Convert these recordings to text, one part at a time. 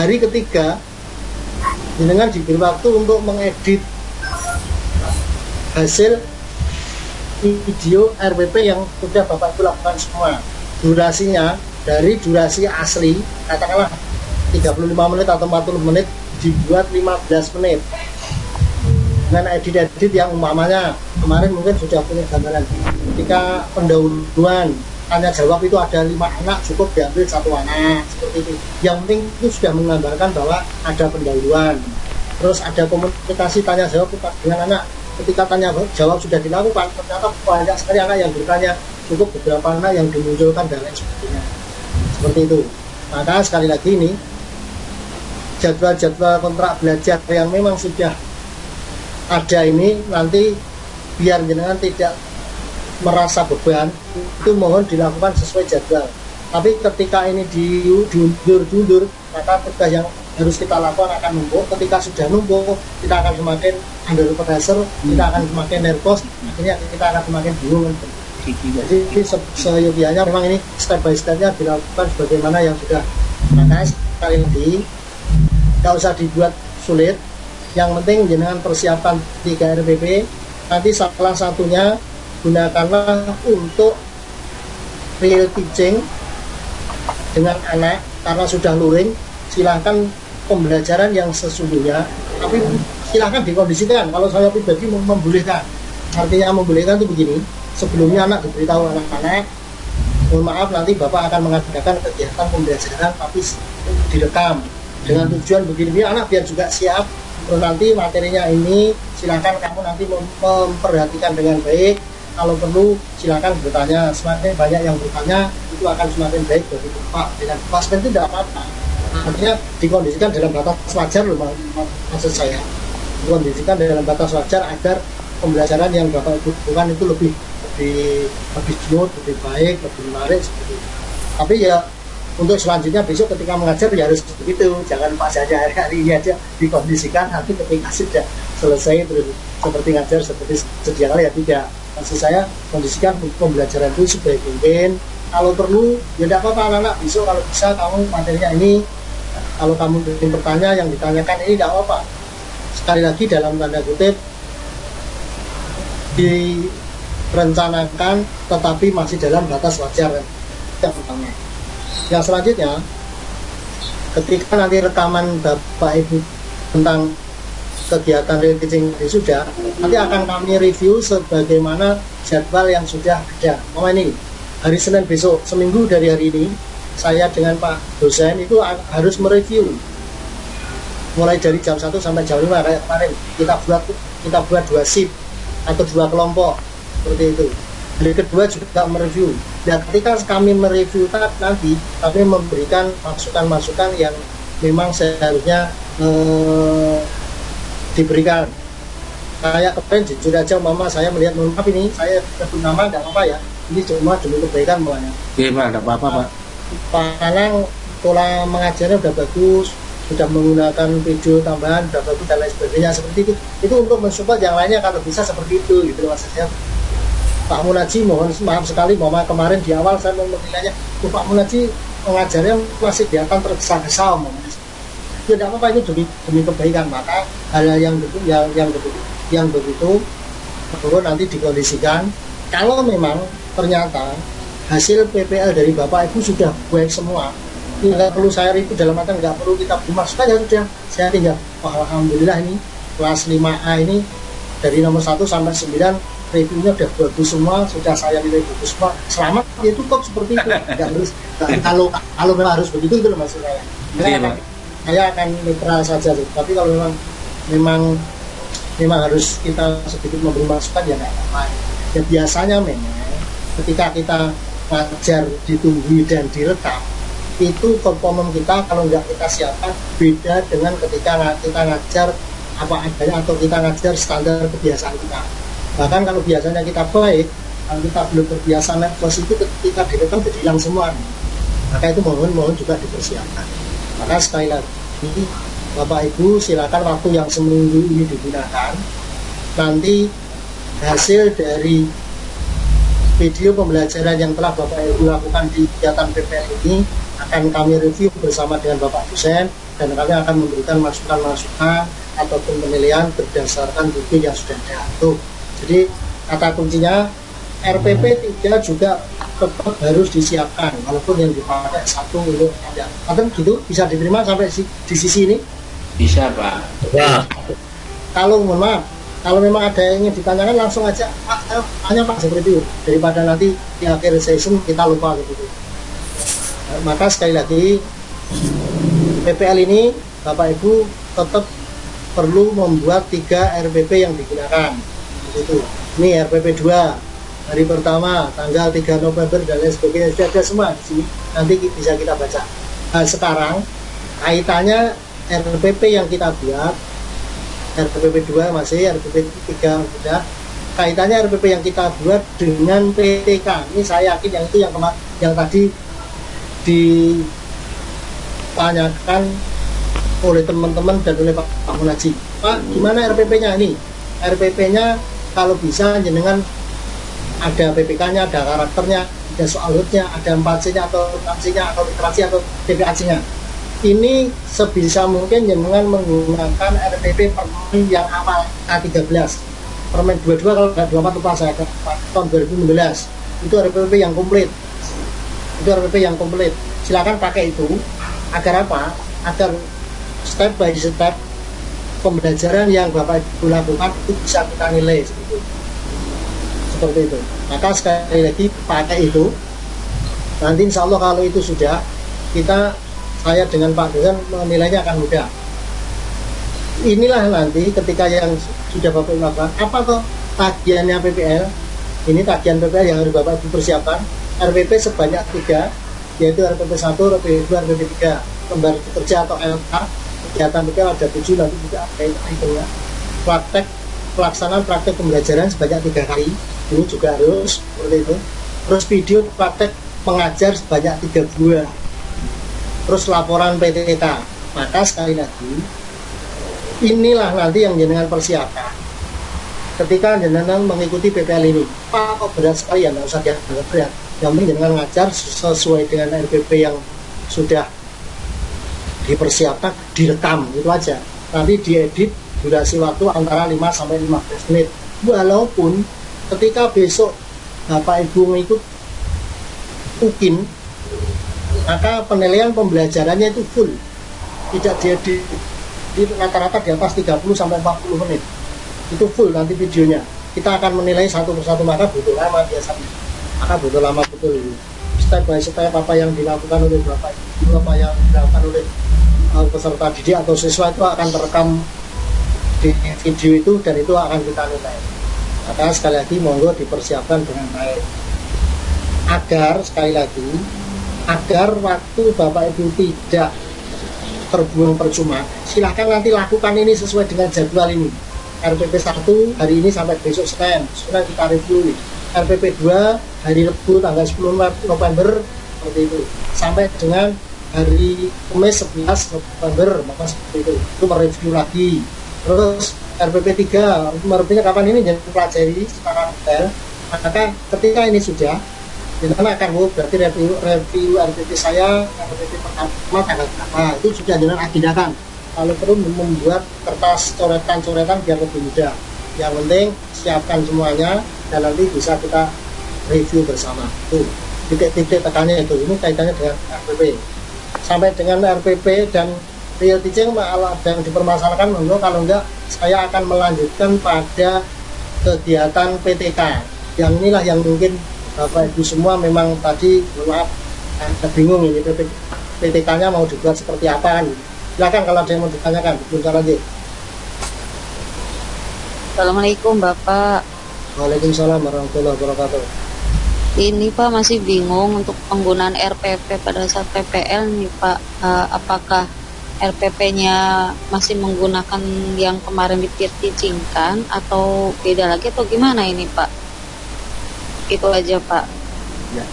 hari ketiga jenengan diberi waktu untuk mengedit hasil video RPP yang sudah Bapak Ibu lakukan semua. Durasinya dari durasi asli katakanlah 35 menit atau 40 menit dibuat 15 menit dengan edit-edit yang umpamanya kemarin mungkin sudah punya gambaran ketika pendahuluan tanya jawab itu ada 5 anak, cukup diambil 1 anak seperti itu. Yang penting itu sudah menggambarkan bahwa ada pendahuluan, terus ada komunikasi tanya jawab dengan anak. Ketika tanya jawab sudah dilakukan, ternyata banyak sekali anak yang bertanya, cukup beberapa anak yang dimunculkan dan lain sebagainya seperti itu. Maka sekali lagi ini jadwal-jadwal kontrak belajar yang memang sudah ada ini nanti biar jenengan tidak merasa beban, itu mohon dilakukan sesuai jadwal. Tapi ketika ini diundur, maka tugas yang harus kita lakukan akan numpuk. Ketika sudah numpuk, kita akan semakin under pressure, kita akan semakin nervous, akhirnya kita akan semakin bingung. Jadi seyogianya memang ini step by stepnya dilakukan sebagaimana yang sudah. Maka sekali lagi nggak usah dibuat sulit, yang penting jenengan persiapan 3 RPP. Nanti salah satunya gunakanlah untuk real teaching dengan anak, karena sudah luring. Silahkan pembelajaran yang sesungguhnya, tapi silahkan dikondisikan. Kalau saya pribadi membolehkan, artinya membolehkan itu begini: sebelumnya anak diberitahu anak-anak, mohon maaf nanti Bapak akan mengadakan kegiatan pembelajaran tapi direkam dengan tujuan begini, anak biar juga siap. Terus nanti materinya ini silakan kamu nanti memperhatikan dengan baik. Kalau perlu silakan bertanya, semakin banyak yang bertanya itu akan semakin baik bagi Bapak. Dengan pasien itu tidak apa-apa, artinya dikondisikan dalam batas wajar loh, maksud saya dikondisikan dalam batas wajar agar pembelajaran yang Bapak bukan itu lebih smooth, lebih baik, lebih menarik seperti itu. Tapi ya untuk selanjutnya besok ketika mengajar ya harus begitu, jangan pas saja hari ini aja dikondisikan, nanti ketika sudah selesai terus seperti ngajar seperti sedia kala ya tidak. Maksud saya kondisikan pembelajaran itu sebaik mungkin. Kalau perlu ya tidak apa-apa anak-anak, besok kalau bisa kamu materinya ini, kalau kamu ingin bertanya yang ditanyakan ini tidak apa-apa. Sekali lagi dalam tanda kutip direncanakan tetapi masih dalam batas wajar. Yang pertama. Yang selanjutnya, ketika nanti rekaman Bapak Ibu tentang kegiatan real teaching sudah, nanti akan kami review sebagaimana jadwal yang sudah ada. Ini hari Senin besok, seminggu dari hari ini, saya dengan Pak dosen itu harus mereview mulai dari jam 1 sampai jam 5 kayak kemarin. Kita buat 2 shift atau 2 kelompok seperti itu. Hari kedua juga mereview. Dan ketika kami mereview nanti, kami memberikan masukan-masukan yang memang seharusnya diberikan. Kayak kemarin jujur aja mama saya melihat, maaf ini saya sebut nama tidak apa-apa ya, ini cuma demi kebaikan mulanya. Iya Pak, tidak apa-apa Pak. Pak Anang pola mengajarnya udah bagus, sudah menggunakan video tambahan udah bagus dan lain sebagainya seperti itu. Itu untuk mensupport yang lainnya kalau bisa seperti itu gitu maksudnya. Pak Munaji mohon maaf sekali, mama kemarin di awal saya menilainya, Pak Munaji mengajarnya masih kelihatan tergesa-gesa omongnya. Ya tidak apa-apa, itu demi kebaikan. Maka hal-hal yang begitu perlu nanti dikondisikan. Kalau memang ternyata hasil PPL dari Bapak Ibu sudah baik semua, nggak perlu saya review, dalam artian nggak perlu kita dimasukkan, ya sudah saya tinggal alhamdulillah ini kelas 5A ini dari nomor 1 sampai 9 reviewnya udah bagus semua, sudah saya nilai bagus semua, selamat, ya cukup seperti itu. Nggak harus kalau memang harus begitu itu maksud saya. Saya akan netral saja sih. Tapi kalau memang harus kita sedikit memberi masukan ya nggak apa-apa. Ya biasanya memang ketika kita ngajar ditunggu dan direkam, itu performa kita kalau nggak kita siapkan beda dengan ketika kita ngajar apa adanya atau kita ngajar standar kebiasaan kita. Bahkan kalau biasanya kita baik, kalau kita belum terbiasa nervous itu ketika direkam jadi hilang semua. Maka itu mohon juga dipersiapkan. Maka sekali lagi Bapak Ibu silakan waktu yang seminggu ini digunakan. Nanti hasil dari video pembelajaran yang telah Bapak Ibu lakukan di kegiatan PPL ini akan kami review bersama dengan Bapak dosen, dan kami akan memberikan masukan-masukan ataupun penilaian berdasarkan buku yang sudah ada. Tuh. Jadi kata kuncinya RPP 3 juga tetap harus disiapkan walaupun yang dipakai satu untuk ada. Atau gitu bisa diterima sampai di sisi ini? Bisa Pak. Ya. Kalau mohon maaf, kalau memang ada yang ingin ditanyakan langsung aja tanya Pak seperti itu daripada nanti di akhir session kita lupa gitu. Maka sekali lagi PPL ini Bapak Ibu tetap perlu membuat 3 RPP yang digunakan. Itu. Ini RPP 2 hari pertama tanggal 3 November dan lain sebagainya sudah ada semua di sini. Nanti bisa kita baca. Nah, sekarang kaitannya RPP yang kita buat RPP 2 masih, RPP 3 sudah. Kaitannya RPP yang kita buat dengan PTK. Ini saya yakin yang itu yang tadi ditanyakan oleh teman-teman dan oleh Pak Munaji. Pak, gimana RPP-nya ini? RPP-nya kalau bisa jenengan ada PPK-nya, ada karakternya, ada soal-nya, ada 4C-nya atau 6C-nya atau literasi atau PPAC-nya. Ini sebisa mungkin jenengan menggunakan RPP permen yang awal A13. Permen 22 kalau nggak 24 lupa saya tahun 2016. Itu RPP yang komplit. Itu RPP yang komplit. Silakan pakai itu. Agar apa? Agar step by step pembelajaran yang Bapak Ibu lakukan itu bisa kita nilai seperti itu. Maka sekali lagi pakai itu. Nanti insya Allah kalau itu sudah saya dengan Pak dosen menilainya akan mudah. Inilah nanti ketika yang sudah Bapak Ibu lakukan apa tuh tagihannya PPL. Ini tagihan PPL yang harus Bapak Ibu persiapkan. RPP sebanyak 3, yaitu RPP 1, RPP 2, RPP 3. Lembar kerja atau LK. Kegiatan PPL ada 7, nanti juga ada hitungnya. Pelaksanaan praktek pembelajaran sebanyak 3 kali. Ini juga harus seperti itu. Terus video praktek pengajar sebanyak 3 buah. Terus laporan PTK. Maka sekali lagi inilah nanti yang jenengan persiapkan ketika jenengan mengikuti PPL ini. Pak, kok berat sekali ya? Nggak usah dianggap berat. Yang penting jenengan ngajar sesuai dengan RPP yang sudah dipersiapkan, direkam, itu aja. Nanti diedit durasi waktu antara 5 sampai 15 menit. Walaupun ketika besok Bapak Ibu mengikut UKIN, maka penilaian pembelajarannya itu full, tidak diedit, di rata-rata di atas 30 sampai 40 menit. Itu full nanti videonya. Kita akan menilai satu persatu, maka butuh lama biasanya. Maka butuh lama betul ini. Step by step apa yang dilakukan oleh Bapak Ibu, apa yang dilakukan oleh peserta didik atau siswa itu akan terekam di video itu dan itu akan kita nilai. Maka sekali lagi monggo dipersiapkan dengan baik. Agar sekali lagi agar waktu Bapak Ibu tidak terbuang percuma, silahkan nanti lakukan ini sesuai dengan jadwal ini. RPP 1 hari ini sampai besok Senin, sudah kita review nih. RPP 2 hari Rabu tanggal 10 November seperti itu, sampai dengan hari Kamis 11 November, maka seperti itu mereview lagi. Terus RPP 3 mereviewnya kapan ini, jangan pelajari secara detail. Maka ketika ini sudah jenengan akan berarti review RPP saya, RPP pertama tanggal berapa, itu sudah jenengan agendakan. Kalau perlu membuat kertas coretan-coretan biar lebih mudah. Yang penting siapkan semuanya dan nanti bisa kita review bersama. Tuh, titik-titik tekannya itu. Ini kaitannya dengan RPP. Sampai dengan RPP dan real teaching malah ada yang dipermasalahkan, monggo, kalau enggak saya akan melanjutkan pada kegiatan PTK. Yang inilah yang mungkin Bapak Ibu semua memang tadi maaf agak bingung ini PTK-nya mau dibuat seperti apa kan. Silakan kalau ada yang mau ditanyakan, bentar lagi. Assalamualaikum Bapak. Waalaikumsalam warahmatullahi wabarakatuh. Ini Pak masih bingung untuk penggunaan RPP pada saat PPL nih Pak. Apakah RPP-nya masih menggunakan yang kemarin diteachingkan atau beda lagi atau gimana ini Pak? Itu aja Pak. Ya.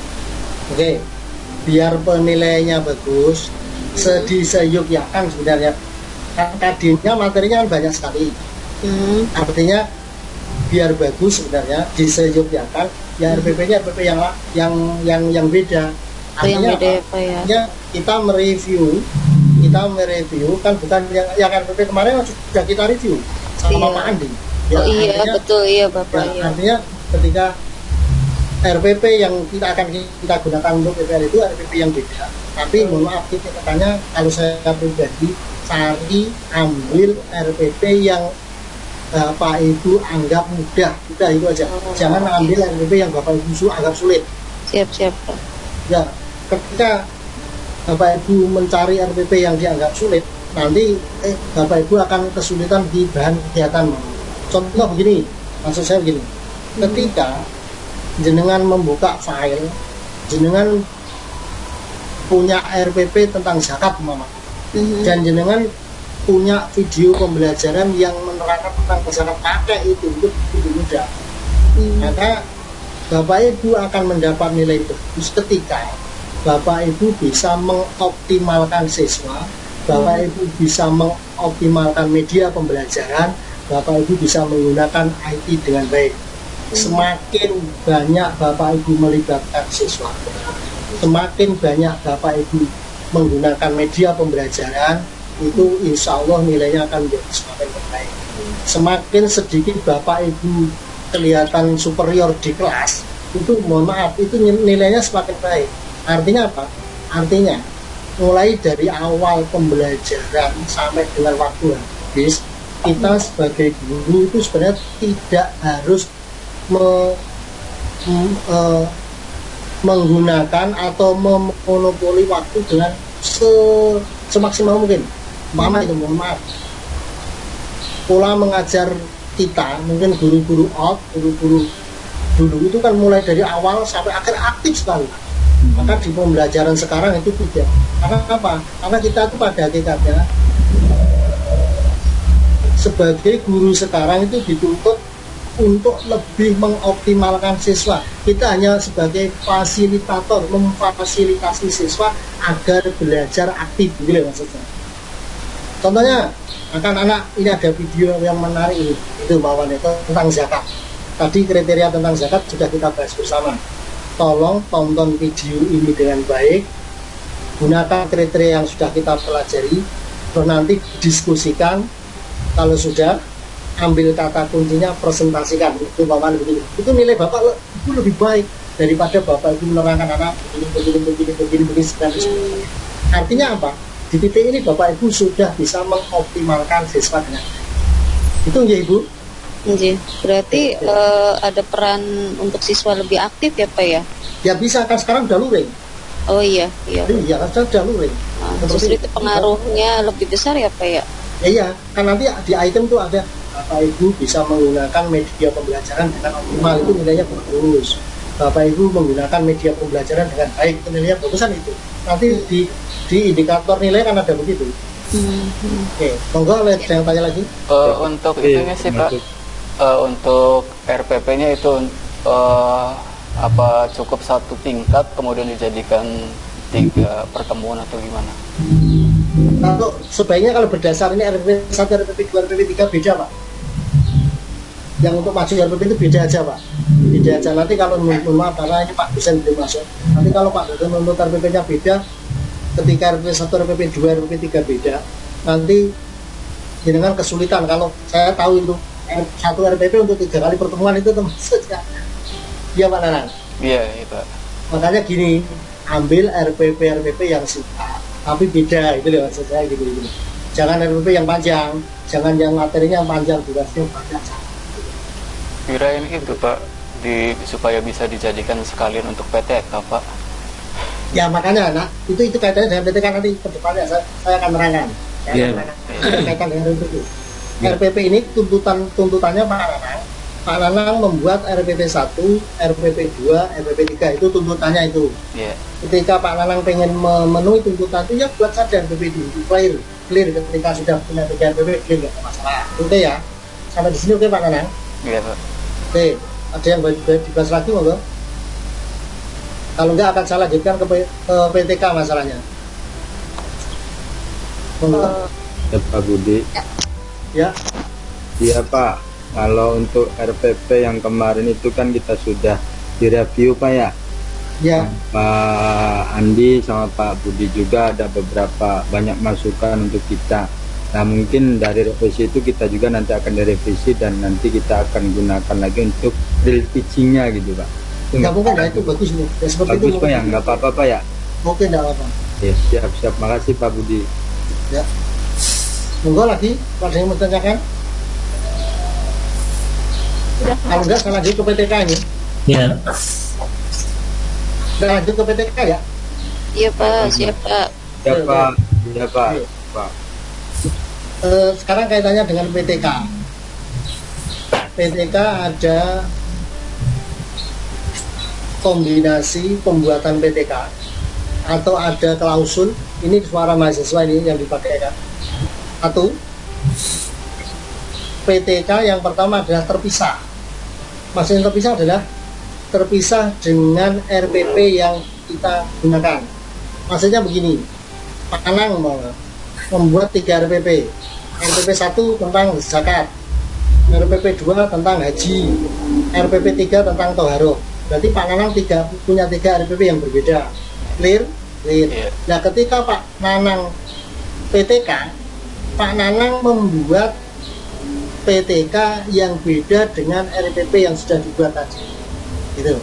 Oke, biar penilaiannya bagus, seyogyakan sebenarnya. KD-nya materinya kan banyak sekali. Artinya biar bagus sebenarnya diseyogyakan, ya RPP-nya RPP yang beda. Artinya yang beda, apa ya? Kita kita mereview kan bukan yang RPP kemarin sudah kita review sama Pak Andi. Ya, oh iya artinya, betul iya Bapak. ya, artinya ketika RPP yang kita akan kita gunakan untuk PPL itu RPP yang beda. Tapi mohon maaf katanya kalau saya pribadi cari ambil RPP yang Bapak Ibu anggap mudah, udah itu aja. Jangan ambil RPP yang Bapak Ibu anggap sulit. Siap Pak. Ya, ketika Bapak Ibu mencari RPP yang dianggap sulit, nanti Bapak Ibu akan kesulitan di bahan kegiatan. Contoh begini, maksud saya begini, ketika jenengan membuka file, jenengan punya RPP tentang zakat, Mama, dan jenengan punya video pembelajaran yang menerangkan tentang zakat, pakai itu untuk lebih mudah. Maka Bapak Ibu akan mendapat nilai bagus ketika Bapak Ibu bisa mengoptimalkan siswa, Bapak Ibu bisa mengoptimalkan media pembelajaran, Bapak Ibu bisa menggunakan IT dengan baik. Semakin banyak Bapak Ibu melibatkan siswa, semakin banyak Bapak Ibu menggunakan media pembelajaran, itu insya Allah nilainya akan menjadi semakin baik. Semakin sedikit Bapak Ibu kelihatan superior di kelas, itu mohon maaf, itu nilainya semakin baik. Artinya apa? Artinya mulai dari awal pembelajaran sampai dengan waktu habis, kita sebagai guru itu sebenarnya tidak harus menggunakan atau memonopoli waktu dengan semaksimal mungkin. Mama itu mohon maaf, pola mengajar kita mungkin guru-guru guru-guru dulu itu kan mulai dari awal sampai akhir aktif sekali. Maka di pembelajaran sekarang itu tidak. Karena apa? Karena kita itu pada hakikatnya sebagai guru sekarang itu dituntut untuk lebih mengoptimalkan siswa. Kita hanya sebagai fasilitator, memfasilitasi siswa agar belajar aktif, gitu maksudnya. Contohnya, anak-anak ini ada video yang menarik ini, itu bawaan itu tentang zakat. Tadi kriteria tentang zakat sudah kita bahas bersama. Tolong tonton video ini dengan baik, gunakan kriteria yang sudah kita pelajari, terus nanti diskusikan. Kalau sudah, ambil kata kuncinya, presentasikan. Itu bawaan begini. Itu nilai Bapak itu lebih baik daripada Bapak itu menerangkan anak begini, sebenarnya. Artinya apa? Di titik ini Bapak Ibu sudah bisa mengoptimalkan siswa dengan itu ya Ibu. Iya, berarti ada peran untuk siswa lebih aktif ya Pak ya? Ya bisa, kan sekarang udah luring. Oh iya. Iya, kan udah luring. Justru itu pengaruhnya lebih besar ya Pak ya? Ya iya, kan nanti di item tuh ada Bapak Ibu bisa menggunakan media pembelajaran dengan optimal, itu nilainya bagus. Bapak Ibu menggunakan media pembelajaran dengan baik, itu nilainya bagusan itu. Nanti di indikator nilai kan ada begitu. Oke, monggo ada yang tanya lagi? Untuk itunya sih Pak, untuk RPP-nya itu apa cukup satu tingkat kemudian dijadikan 3 pertemuan atau gimana? Kalau sebaiknya kalau berdasar ini RPP 1, RPP 2, RPP 3 beda Pak. Yang untuk maju RPP itu beda aja Pak. Beda aja. Nanti kalau mohon maaf karena ini Pak dosen belum masuk. Nanti kalau Pak dosen untuk RPP-nya beda, ketika RPP 1, RPP 2, RPP 3 beda, nanti dengan kesulitan. Kalau saya tahu itu satu RPP untuk 3 kali pertemuan itu termasuk ya. Iya Pak Nanang? Iya Pak. Makanya gini, ambil RPP yang singkat tapi beda, itu loh maksud saya gitu. Jangan RPP yang panjang, jangan yang materinya panjang, durasinya panjang. Kirain itu Pak, supaya bisa dijadikan sekalian untuk PTK Pak. Ya makanya nak, itu kaitannya dengan PTK nanti ke depannya saya akan terangkan. Kaitan dengan RPP. RPP ini tuntutannya Pak Nanang membuat RPP 1, RPP 2, RPP 3 itu tuntutannya itu. Ketika Pak Nanang pengen memenuhi tuntutan itu ya buat saja RPP itu clear ketika sudah punya 3 RPP clear, nggak ada masalah. Oke ya, sampai di sini oke Pak Nanang? Iya Pak. Oke, ada yang dibahas lagi monggo? Kalau enggak akan saya lanjutkan ke PTK masalahnya. Monggo. Pak Budi. Ya. Iya Pak. Kalau untuk RPP yang kemarin itu kan kita sudah direview Pak ya. Ya, Pak Andi sama Pak Budi juga ada beberapa banyak masukan untuk kita. Nah mungkin dari revisi itu kita juga nanti akan direvisi dan nanti kita akan gunakan lagi untuk real pitchingnya gitu Pak. Itu nggak mungkin ya, itu bagus nih. Ya, seperti bagus itu Pak ya, nggak apa-apa Pak ya. mungkin nggak apa-apa. Ya siap-siap, makasih Pak Budi. Ya, monggo lagi, ada yang mau tanyakan? Kalau enggak, saya lanjut ke PTK ini. Ya, Kita lanjut ke PTK ya. Iya Pak, siap Pak. Ya Pak, ya Pak. Iya. Pak. Sekarang kaitannya dengan PTK. PTK ada kombinasi pembuatan PTK atau ada klausul. Ini suara mahasiswa ini yang dipakai kan. Satu, PTK yang pertama adalah terpisah. Maksudnya terpisah adalah terpisah dengan RPP yang kita gunakan. Maksudnya begini, Pak Anang mau membuat 3 RPP. RPP 1 tentang zakat, RPP 2 tentang haji, RPP 3 tentang toharoh. Berarti Pak Nanang punya 3 RPP yang berbeda. Clear? Clear. Iya. Nah, ketika Pak Nanang PTK, Pak Nanang membuat PTK yang beda dengan RPP yang sudah dibuat tadi. Gitu.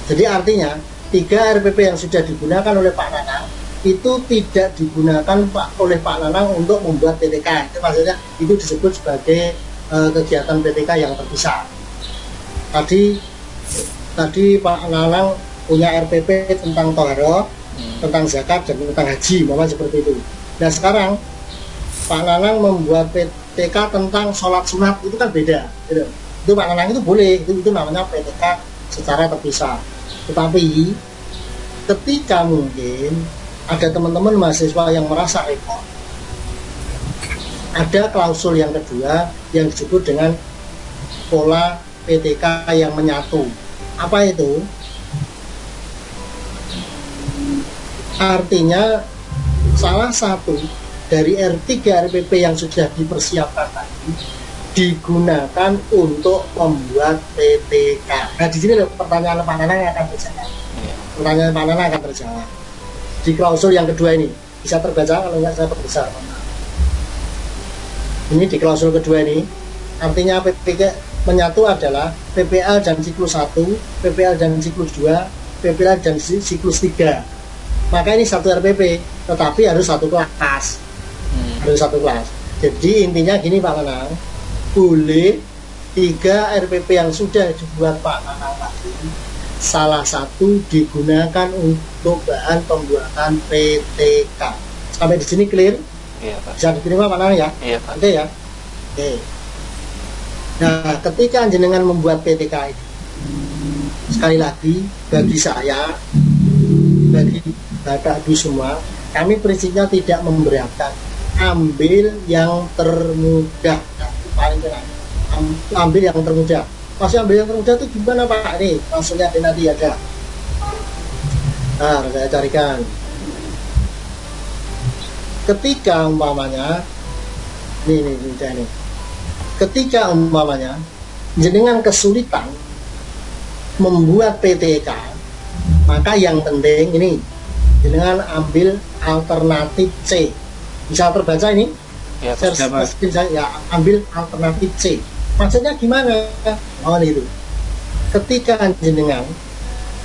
Jadi artinya 3 RPP yang sudah digunakan oleh Pak Nanang itu tidak digunakan oleh Pak Nanang untuk membuat PTK. Itu maksudnya itu disebut sebagai kegiatan PTK yang terpisah. Tadi Pak Nanang punya RPP tentang toharoh, tentang zakat dan tentang haji, memang seperti itu. Nah sekarang Pak Nanang membuat PTK tentang sholat sunat, itu kan beda. Gitu. Itu Pak Nanang itu boleh, itu namanya PTK secara terpisah. Tetapi ketika mungkin ada teman-teman mahasiswa yang merasa repot, ada klausul yang kedua yang disebut dengan pola PTK yang menyatu. Apa itu? Artinya salah satu dari R3 RPP yang sudah dipersiapkan tadi digunakan untuk membuat PTK. Nah di sini pertanyaan Pak Nanang akan terjawab. Pertanyaan Pak Nanang akan terjawab. Di klausul yang kedua ini bisa terbaca, kalau enggak saya perbesar. Ini di klausul kedua ini artinya PTK menyatu adalah PPL dan siklus 1, PPL dan siklus 2, PPL dan siklus 3. Maka ini satu RPP, tetapi harus satu kelas. Harus satu kelas. Jadi intinya gini Pak Nanang, boleh 3 RPP yang sudah dibuat Pak Nanang tadi salah satu digunakan untuk bahan pembuatan PTK. Sampai di sini clear? Iya Pak. Bisa diterima Pak Nanang ya? Iya Pak. Oke ya? Oke. Nah, ketika jenengan membuat PTK ini, sekali lagi bagi saya, bagi Bapak Ibu semua, kami prinsipnya tidak memberatkan. Ambil yang termudah, paling tenang. Ambil yang termudah. Masih ambil yang termudah itu gimana Pak? Nih, langsung lihat nanti ada. Nah, saya carikan. Ketika umpamanya, nih. Ketika umpamanya jenengan kesulitan membuat PTK, maka yang penting ini jenengan ambil alternatif C. Bisa terbaca ini? Iya Pak. Ya, ambil alternatif C. Maksudnya gimana? Oh itu. Ketika jenengan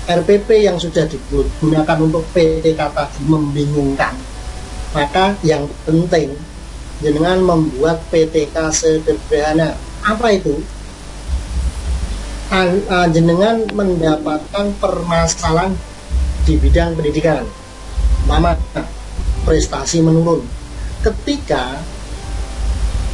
RPP yang sudah digunakan untuk PTK tadi membingungkan, maka yang penting jenengan membuat PTK sederhana. Apa itu? Jenengan mendapatkan permasalahan di bidang pendidikan, mama prestasi menurun. Ketika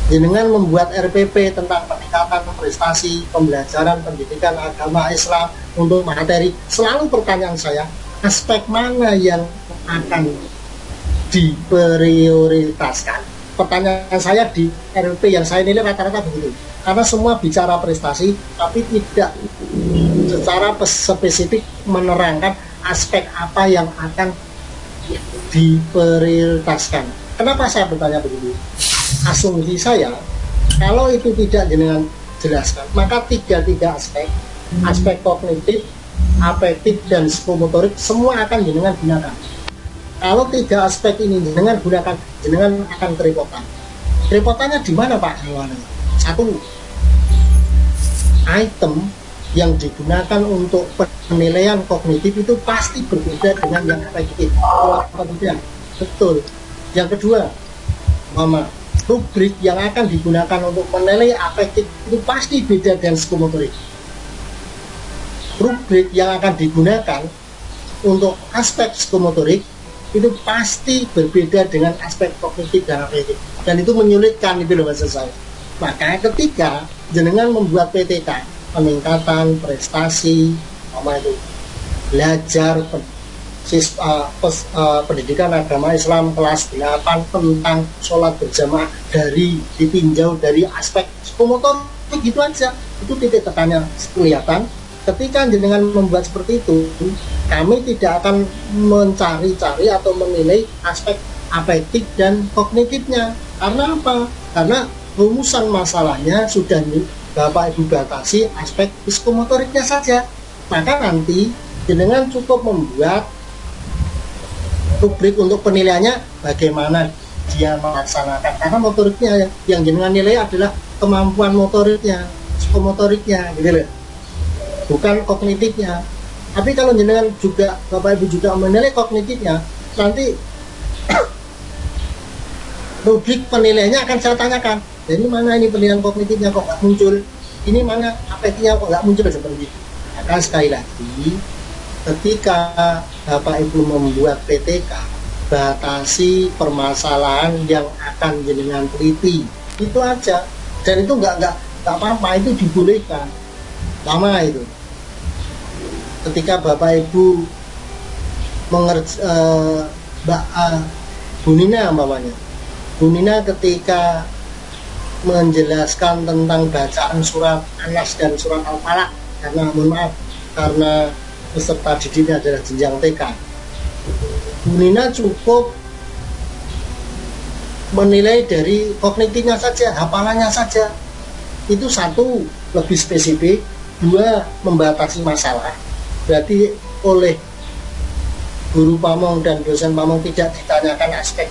jenengan membuat RPP tentang peningkatan prestasi pembelajaran pendidikan agama Islam untuk materi, selalu pertanyaan saya, aspek mana yang akan diprioritaskan? Pertanyaan saya di RPP yang saya nilai rata-rata begitu, karena semua bicara prestasi tapi tidak secara spesifik menerangkan aspek apa yang akan diprioritaskan. Kenapa saya bertanya begitu? Asumsi saya, kalau itu tidak jenengan jelaskan, maka tiga aspek kognitif, afektif, dan psikomotorik semua akan jenengan gunakan. Kalau 3 aspek ini jenengan gunakan, jenengan akan kerepotan. Kerepotannya di mana Pak? Satu, item yang digunakan untuk penilaian kognitif itu pasti berbeda dengan yang afektif. Betul. Yang kedua, rubrik yang akan digunakan untuk menilai afektif itu pasti beda dengan psikomotorik. Rubrik yang akan digunakan untuk aspek psikomotorik itu pasti berbeda dengan aspek kognitif dan afektif, dan itu menyulitkan itu loh maksud saya. Maka ketika jenengan membuat PTK, peningkatan prestasi itu belajar pendidikan agama Islam kelas 8 tentang sholat berjamaah dari ditinjau dari aspek psikomotor, gitu aja, itu titik tekannya kelihatan. Ketika jenengan membuat seperti itu, kami tidak akan mencari-cari atau menilai aspek afektif dan kognitifnya. Karena apa? Karena rumusan masalahnya sudah Bapak Ibu batasi aspek psikomotoriknya saja. Maka nanti jenengan cukup membuat rubrik untuk penilaiannya bagaimana dia melaksanakan, karena motoriknya yang jenengan nilai adalah kemampuan motoriknya, psikomotoriknya gitu loh, bukan kognitifnya. Tapi kalau jenengan juga Bapak Ibu juga menilai kognitifnya, nanti rubrik penilaiannya akan saya tanyakan, ini mana ini penilaian kognitifnya kok nggak muncul, ini mana afektifnya kok nggak muncul, seperti itu. Maka sekali lagi, ketika Bapak Ibu membuat PTK, batasi permasalahan yang akan jenengan teliti, itu aja. Dan itu nggak apa-apa, itu dibolehkan. Lama itu. Ketika Bapak Ibu Bu Nina umpamanya, Bu Nina ketika menjelaskan tentang bacaan surat Anas dan surat Al-Falaq, karena mohon maaf, karena peserta didiknya adalah jenjang TK, Bu Nina cukup menilai dari kognitifnya saja, hafalannya saja. Itu satu, lebih spesifik. Dua, membatasi masalah. Berarti oleh guru pamong dan dosen pamong tidak ditanyakan aspek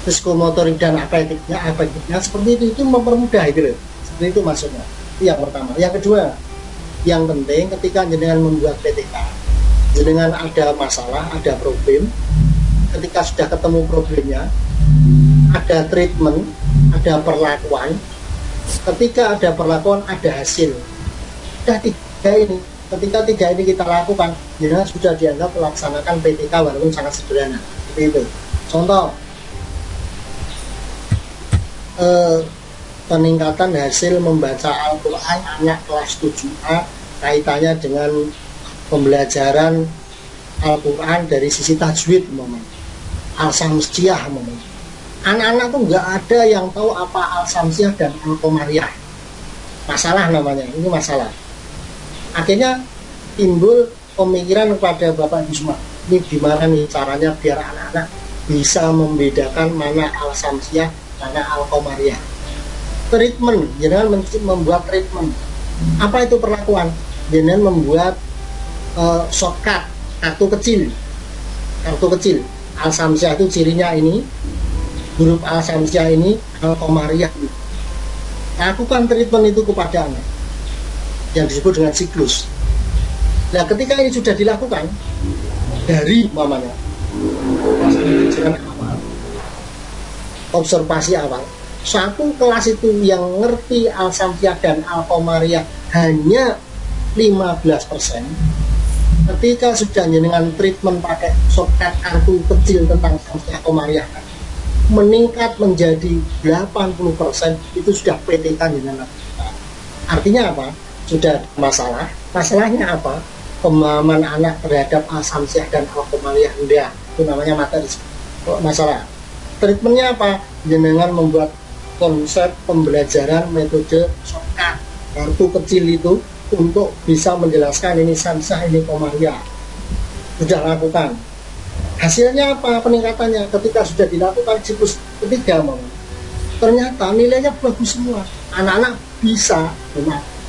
psikomotorik dan afektifnya seperti itu mempermudah itu loh. Seperti itu maksudnya. Itu yang pertama. Yang kedua, yang penting ketika jenengan membuat PTK, jenengan ada masalah, ada problem, ketika sudah ketemu problemnya, ada treatment, ada perlakuan. Ketika ada perlakuan, ada hasil. Sudah 3 ini. Ketika 3 ini kita lakukan, jenengan sudah dianggap melaksanakan PTK walaupun sangat sederhana. Seperti itu. Contoh, peningkatan hasil membaca Al-Quran anak kelas 7A kaitannya dengan pembelajaran Al-Quran dari sisi tajwid, Al-Samsiyah. Anak-anak tuh nggak ada yang tahu apa Al-Samsiyah dan Al-Qomariyah. Masalah namanya, ini masalah. Akhirnya timbul pemikiran kepada Bapak Ibu semua, ini gimana nih caranya biar anak-anak bisa membedakan mana Al-Samsiyah, mana Al-Qomariyah. Treatment, jenengan membuat treatment. Apa itu perlakuan? Jenengan membuat shortcut, kartu kecil. Al-Samsiyah itu cirinya ini, huruf Al-Samsiyah ini, Al-Qomariyah. Lakukan treatment itu kepada anak yang disebut dengan siklus. Nah, ketika ini sudah dilakukan dari mamanya, observasi awal, satu kelas itu yang ngerti Al-Samsiyah dan Al-Qomariyah hanya 15%. Ketika sudah dengan treatment pakai shortcut kartu kecil tentang Samsiyah Qomariyah, meningkat menjadi 80%, itu sudah PTK dengan. Artinya apa? Sudah masalah. Masalahnya apa? Pemahaman anak terhadap Al-Samsiyah dan Al-Qomariyah rendah. Itu namanya materi masalah. Treatmentnya apa? Dengan membuat konsep pembelajaran metode shortcut kartu kecil itu untuk bisa menjelaskan ini Samsiyah, ini Qomariyah. Sudah lakukan. Hasilnya apa peningkatannya? Ketika sudah dilakukan siklus ketiga, ternyata nilainya bagus semua. Anak-anak bisa,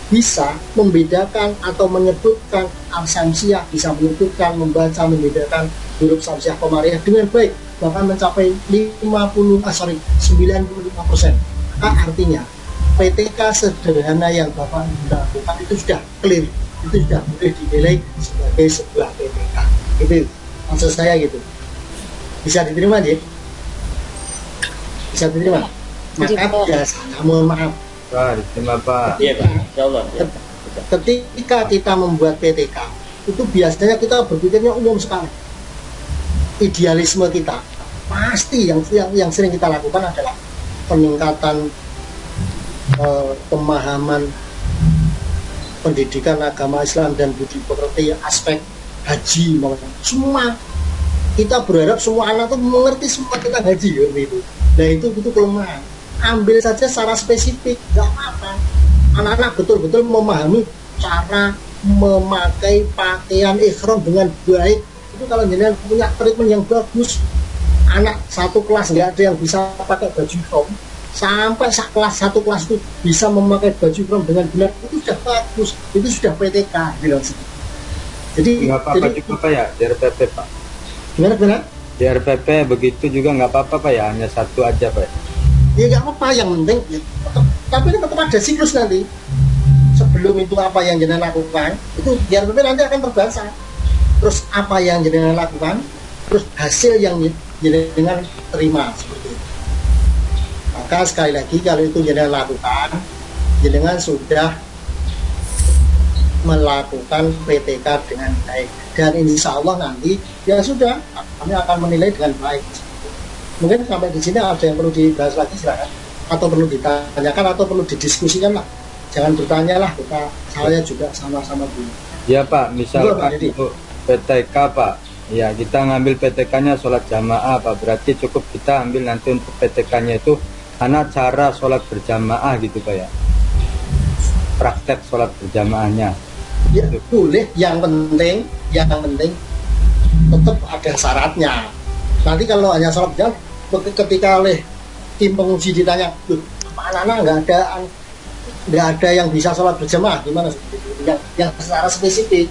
bisa membedakan atau menyebutkan al-samsiah, bisa menyebutkan, membaca, membedakan huruf samsiah komariah dengan baik, bahkan mencapai 95%. Artinya PTK sederhana yang Bapak lakukan itu sudah clear, itu sudah boleh dinilai sebagai sebuah PTK. Itu maksud saya gitu. Bisa diterima, Jit? Bisa diterima? Maka biasanya, mohon maaf, Pak, diterima Pak. Iya Pak, insya Allah. Ya. ketika kita membuat PTK itu biasanya kita berpikirnya umum sekali. Idealisme kita pasti yang sering kita lakukan adalah peningkatan pemahaman pendidikan agama Islam dan budi pekerti, aspek haji, semua kita berharap semua anak itu mengerti semua tentang haji gitu. Nah itu kelemahan. Ambil saja secara spesifik, nggak apa-apa. Anak-anak betul-betul memahami cara memakai pakaian ihram dengan baik. Itu kalau jenengan punya treatment yang bagus, anak satu kelas nggak ada yang bisa pakai baju ihram, sampai satu kelas itu bisa memakai baju ihram dengan benar, itu sudah bagus, itu sudah PTK bilang. Jadi nggak apa-apa juga Pak ya, di RPP Pak. Gimana? Di RPP begitu juga nggak apa-apa Pak ya, hanya satu aja Pak. Ya nggak apa-apa, yang penting ya, tapi ini tetap ada siklus nanti. Sebelum itu apa yang jenengan lakukan, itu biar nanti akan terbaca. Terus apa yang jenengan lakukan, terus hasil yang jenengan terima seperti itu. Maka sekali lagi kalau itu jenengan lakukan, jenengan sudah melakukan PTK dengan baik, dan insya Allah nanti ya sudah, kami akan menilai dengan baik. Mungkin sampai di sini ada yang perlu dibahas lagi, silakan, atau perlu ditanyakan atau perlu didiskusikan lah. Jangan bertanya lah, saya juga sama-sama dulu. Ya Pak, misalkan untuk PTK Pak, ya kita ngambil PTK-nya sholat jamaah Pak, berarti cukup kita ambil nanti untuk PTK-nya itu anak cara sholat berjamaah gitu Pak ya, praktek sholat berjamaahnya. Ya boleh, yang penting tetap ada syaratnya. Nanti kalau hanya sholat berjamaah, ketika oleh tim penguji ditanya, anak-anak nggak ada yang bisa sholat berjamaah, gimana? Yang secara spesifik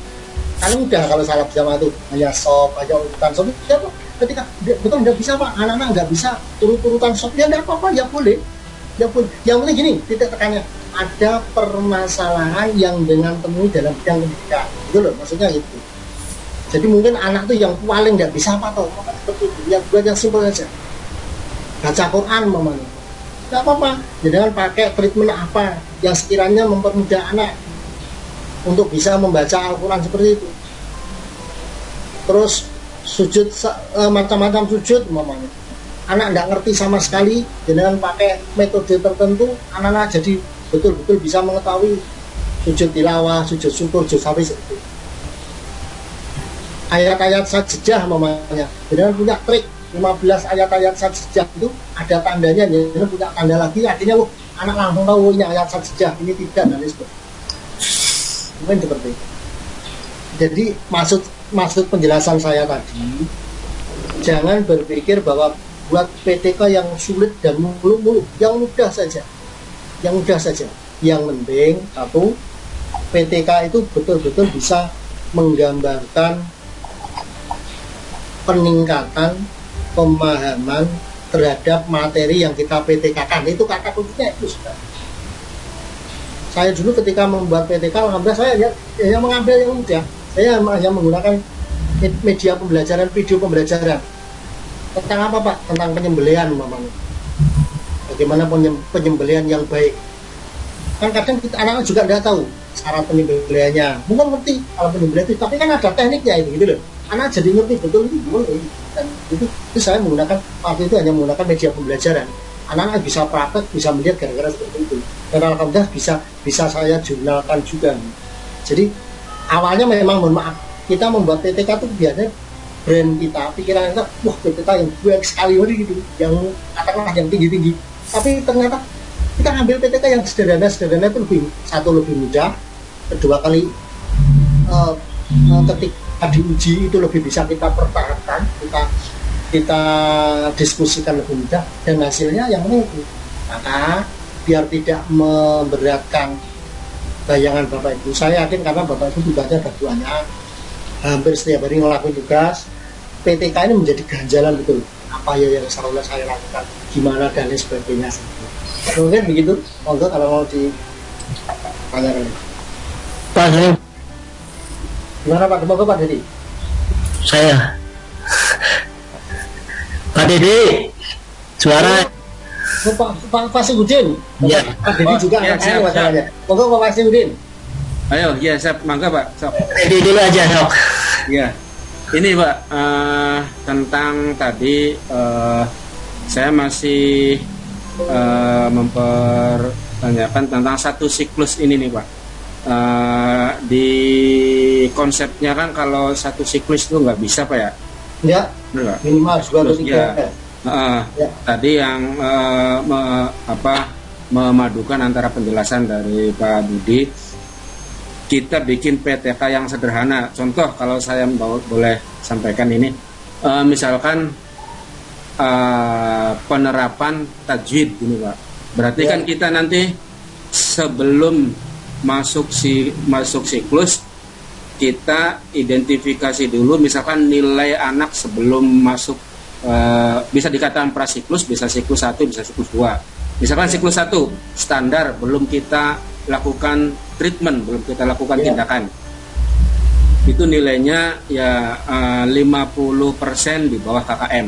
kan udah, kalau sholat berjamaah itu hanya sop, hanya urutan sop, ya ketika betul nggak bisa Pak, anak-anak nggak bisa urutan sop, ya nggak apa-apa, ya boleh. Yang penting gini, titik tekannya, ada permasalahan yang dengan temui dalam bidang pendidikan, itu loh maksudnya itu. Jadi mungkin anak tuh yang paling nggak bisa apa tuh, seperti itu, yang buat yang simpel aja, baca Quran mamanya, nggak apa-apa, jangan pakai treatment apa yang sekiranya mempermudah anak untuk bisa membaca Al-Quran seperti itu. Terus sujud, macam-macam sujud mamanya, anak nggak ngerti sama sekali, jangan pakai metode tertentu, anak-anak jadi betul-betul bisa mengetahui sujud tilawah, sujud syukur, sujud sampai seperti itu. Ayat-ayat sajdah mamanya, jangan punya trik 15 ayat-ayat sajdah itu ada tandanya, jangan punya tanda lagi, artinya anak langsung tahu ini ayat sajdah, ini tidak, dan sebagainya. Mungkin seperti itu. Jadi maksud penjelasan saya tadi, jangan berpikir bahwa buat PTK yang sulit dan muluk-muluk, yang mudah saja. Yang penting satu, PTK itu betul-betul bisa menggambarkan peningkatan pemahaman terhadap materi yang kita PTK-kan. Itu kata kuncinya itu sudah. Saya dulu ketika membuat PTK, alhamdulillah saya hanya mengambil yang mudah. Saya hanya menggunakan media pembelajaran, video pembelajaran. Tentang apa Pak? Tentang penyembelihan mamanya. Bagaimana penyembelihan yang baik. Kan kadang kita anak-anak juga tidak tahu cara penyembelihannya. Mungkin ngerti kalau penyembelihan itu, tapi kan ada tekniknya itu gitu loh. Anak jadi ngerti betul itu boleh. Dan itu saya menggunakan, waktu itu hanya menggunakan media pembelajaran. Anak-anak bisa praktek, bisa melihat gara-gara seperti itu. Dan alhamdulillah bisa saya jurnalkan juga. Jadi awalnya memang, mohon maaf, kita membuat PTK itu biasanya brand kita, pikiran kita, wah PTK yang baik sekali gitu, yang katakanlah yang tinggi-tinggi. Tapi ternyata kita ambil PTK yang sederhana itu lebih mudah, kedua kali ketika diuji itu lebih bisa kita pertahankan, kita diskusikan lebih mudah, dan hasilnya yang penting itu. Maka biar tidak memberatkan bayangan Bapak Ibu. Saya yakin karena Bapak Ibu tugasnya ada banyak, hampir setiap hari ngelakuin tugas. PTK ini menjadi ganjalan betul. Apa ya yang selalu saya lakukan, gimana dan lain sebagainya. Mungkin begitu. Monggo kalau mau ditanyakan. Pak, saya, Gimana Pak? Monggo Pak Dedi. saya. Pak Dede, suara. Oh, Pak Fasihudin. Iya. Pak Dedi juga Ya, anak saya siap, masalahnya. Monggo Pak Fasihudin. Ayo, ya siap, mangga Pak. Sok. Dede dulu aja, sok. Ya, ini Pak, tentang tadi saya masih mempertanyakan tentang satu siklus ini nih Pak. Di konsepnya kan kalau satu siklus itu nggak bisa Pak ya? Ya, Benar nggak? minimal 2 atau 3. Ya. Ya. Tadi yang memadukan antara penjelasan dari Pak Budi, kita bikin PTK yang sederhana. Contoh kalau saya boleh sampaikan ini, misalkan penerapan tajwid ini Pak. Berarti Ya. kan kita nanti sebelum masuk siklus, kita identifikasi dulu misalkan nilai anak sebelum masuk, bisa dikatakan prasiklus, bisa siklus 1, bisa siklus 2. Misalkan siklus 1 standar, belum kita lakukan treatment, belum kita lakukan tindakan, itu nilainya ya 50% di bawah KKM.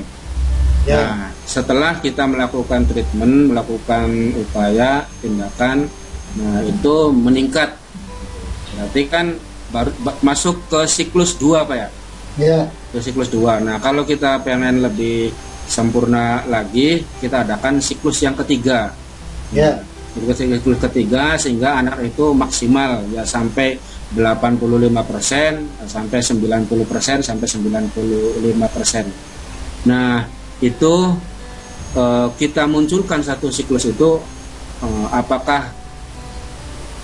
Ya. Nah, setelah kita melakukan treatment, melakukan upaya tindakan, nah itu meningkat, berarti kan baru masuk ke siklus 2 Pak ya, Ya. ke siklus 2. Nah kalau kita pengen lebih sempurna lagi, kita adakan siklus yang ketiga. Ya. Siklus ketiga sehingga anak itu maksimal ya sampai 85%, sampai 90%, sampai 95%. Nah itu kita munculkan satu siklus itu, apakah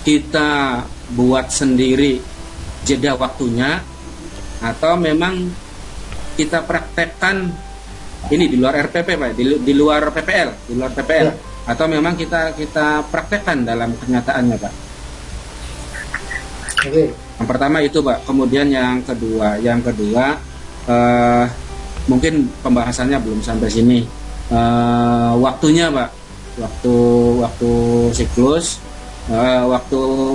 kita buat sendiri jeda waktunya atau memang kita praktekkan ini di luar RPP Pak, di luar PPL, Ya. atau memang kita praktekkan dalam kenyataannya Pak. Oke. Yang pertama itu Pak, kemudian yang kedua mungkin pembahasannya belum sampai sini. Waktunya Pak, waktu siklus,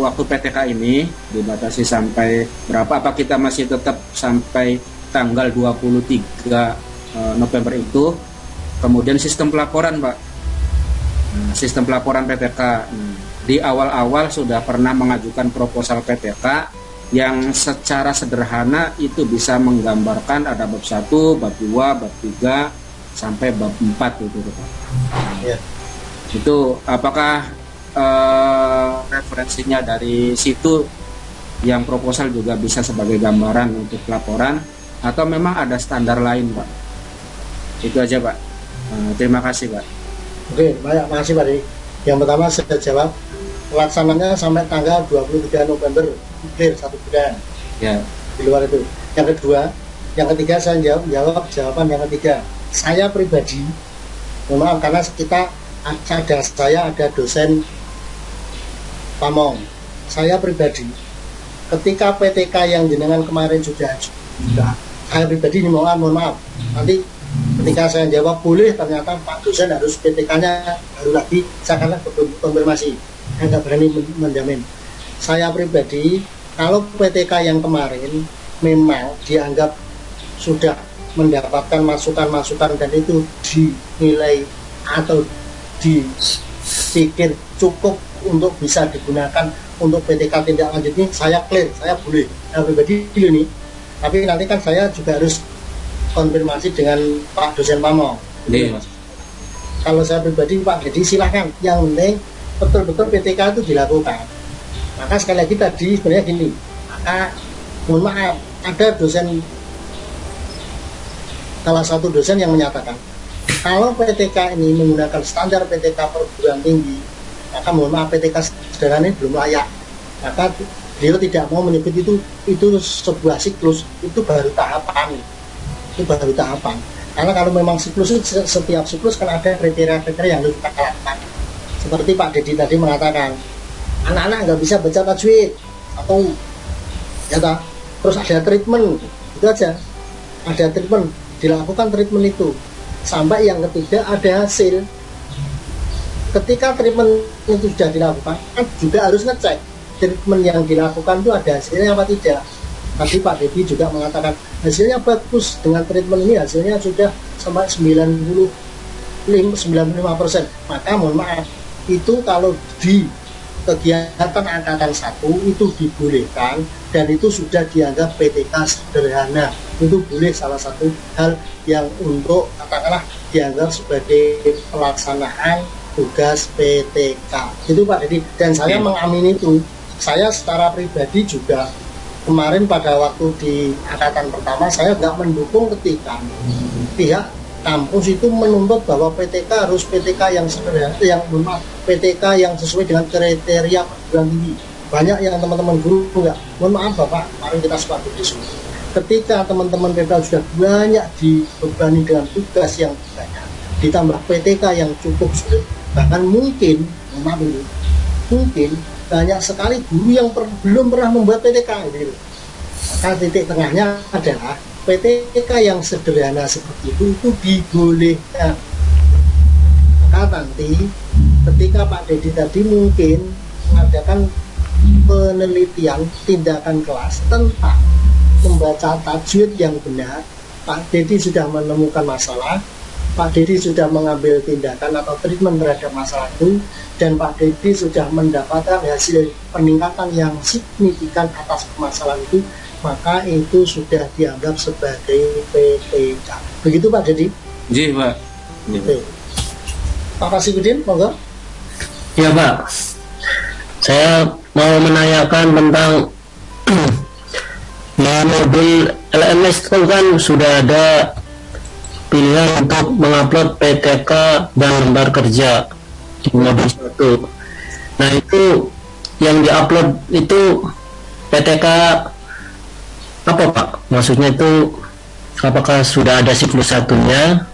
waktu PTK ini dibatasi sampai berapa? Apa kita masih tetap sampai tanggal 23 November itu? Kemudian sistem pelaporan Pak, sistem pelaporan PTK. Di awal-awal sudah pernah mengajukan proposal PTK yang secara sederhana itu bisa menggambarkan ada bab 1, bab 2, bab 3 sampai bab 4 itu Pak. Ya. Itu apakah referensinya dari situ yang proposal juga bisa sebagai gambaran untuk laporan atau memang ada standar lain Pak? Itu aja Pak. Terima kasih Pak. Oke, banyak makasih Pak Dedi. Yang pertama saya jawab, pelaksananya sampai tanggal 23 November, clear 1 bulan. Ya. Di luar itu. Yang kedua, yang ketiga saya jawab jawaban yang ketiga. Saya pribadi, mohon maaf karena saya ada dosen Pamong. Saya pribadi, ketika PTK yang jenengan kemarin sudah saya pribadi ini mohon maaf. Nanti ketika saya jawab boleh, ternyata Pak dosen harus PTK-nya baru lagi, saya akan konfirmasi. Saya nggak berani menjamin. Saya pribadi, kalau PTK yang kemarin memang dianggap sudah mendapatkan masukan-masukan dan itu dinilai atau dipikir cukup untuk bisa digunakan untuk PTK tindak lanjut ini, saya clear, saya boleh. Saya pribadi ini, tapi nanti kan saya juga harus konfirmasi dengan Pak dosen Pamong. Iya. Kalau saya pribadi Pak Dedi silahkan, yang penting betul-betul PTK itu dilakukan. Maka sekali lagi tadi sebenarnya gini, mohon maaf, ada dosen, salah satu dosen yang menyatakan kalau PTK ini menggunakan standar PTK perguruan tinggi, maka mohon maaf PTK sederhana ini belum layak. Maka beliau tidak mau menyebut itu sebuah siklus, itu baru tahapan. Itu baru tahapan. Karena kalau memang siklus itu setiap siklus kan ada kriteria-kriteria yang harus kita lakukan. Seperti Pak Dedi tadi mengatakan, anak-anak nggak bisa baca tajwid atau ya tak, terus ada treatment, itu aja, ada treatment, dilakukan treatment itu sampai yang ketiga ada hasil. Ketika treatment itu sudah dilakukan, kan juga harus ngecek treatment yang dilakukan itu ada hasilnya apa tidak. Tadi Pak Dedi juga mengatakan hasilnya bagus, dengan treatment ini hasilnya sudah sampai 95%. Maka mohon maaf, itu kalau di kegiatan angkatan 1 itu dibolehkan dan itu sudah dianggap PTK sederhana. Itu boleh, salah satu hal yang untuk katakanlah dianggap sebagai pelaksanaan tugas PTK. Itu Pak Dedi, dan saya mengamini itu. Saya secara pribadi juga kemarin pada waktu di angkatan pertama saya nggak mendukung ketika pihak kampus itu menuntut bahwa PTK harus PTK yang sederhana, PTK yang sesuai dengan kriteria perguruan tinggi. Banyak yang teman-teman guru enggak, mohon maaf Bapak, mari kita sepakat di sini. Ketika teman-teman PPL sudah banyak dibebani dengan tugas yang banyak, ditambah PTK yang cukup sulit, bahkan mungkin, mohon maaf ini, mungkin banyak sekali guru yang belum pernah membuat PTK gitu. Maka titik tengahnya adalah PTK yang sederhana seperti itu dibolehkan. Maka nanti ketika Pak Dedi tadi mungkin mengadakan penelitian tindakan kelas tentang membaca tajwid yang benar, Pak Dedi sudah menemukan masalah, Pak Dedi sudah mengambil tindakan atau treatment terhadap masalah itu, dan Pak Dedi sudah mendapatkan hasil peningkatan yang signifikan atas permasalahan itu, maka itu sudah dianggap sebagai PTK. Begitu Pak Dedi? Iya Pak. Oke. Pak Fasikudin, monggo. Ya Pak, saya mau menanyakan tentang modul LMS itu kan sudah ada pilihan untuk mengupload PTK dan lembar kerja di modul 1. Nah itu yang diupload itu PTK apa Pak? Maksudnya itu apakah sudah ada siklus satunya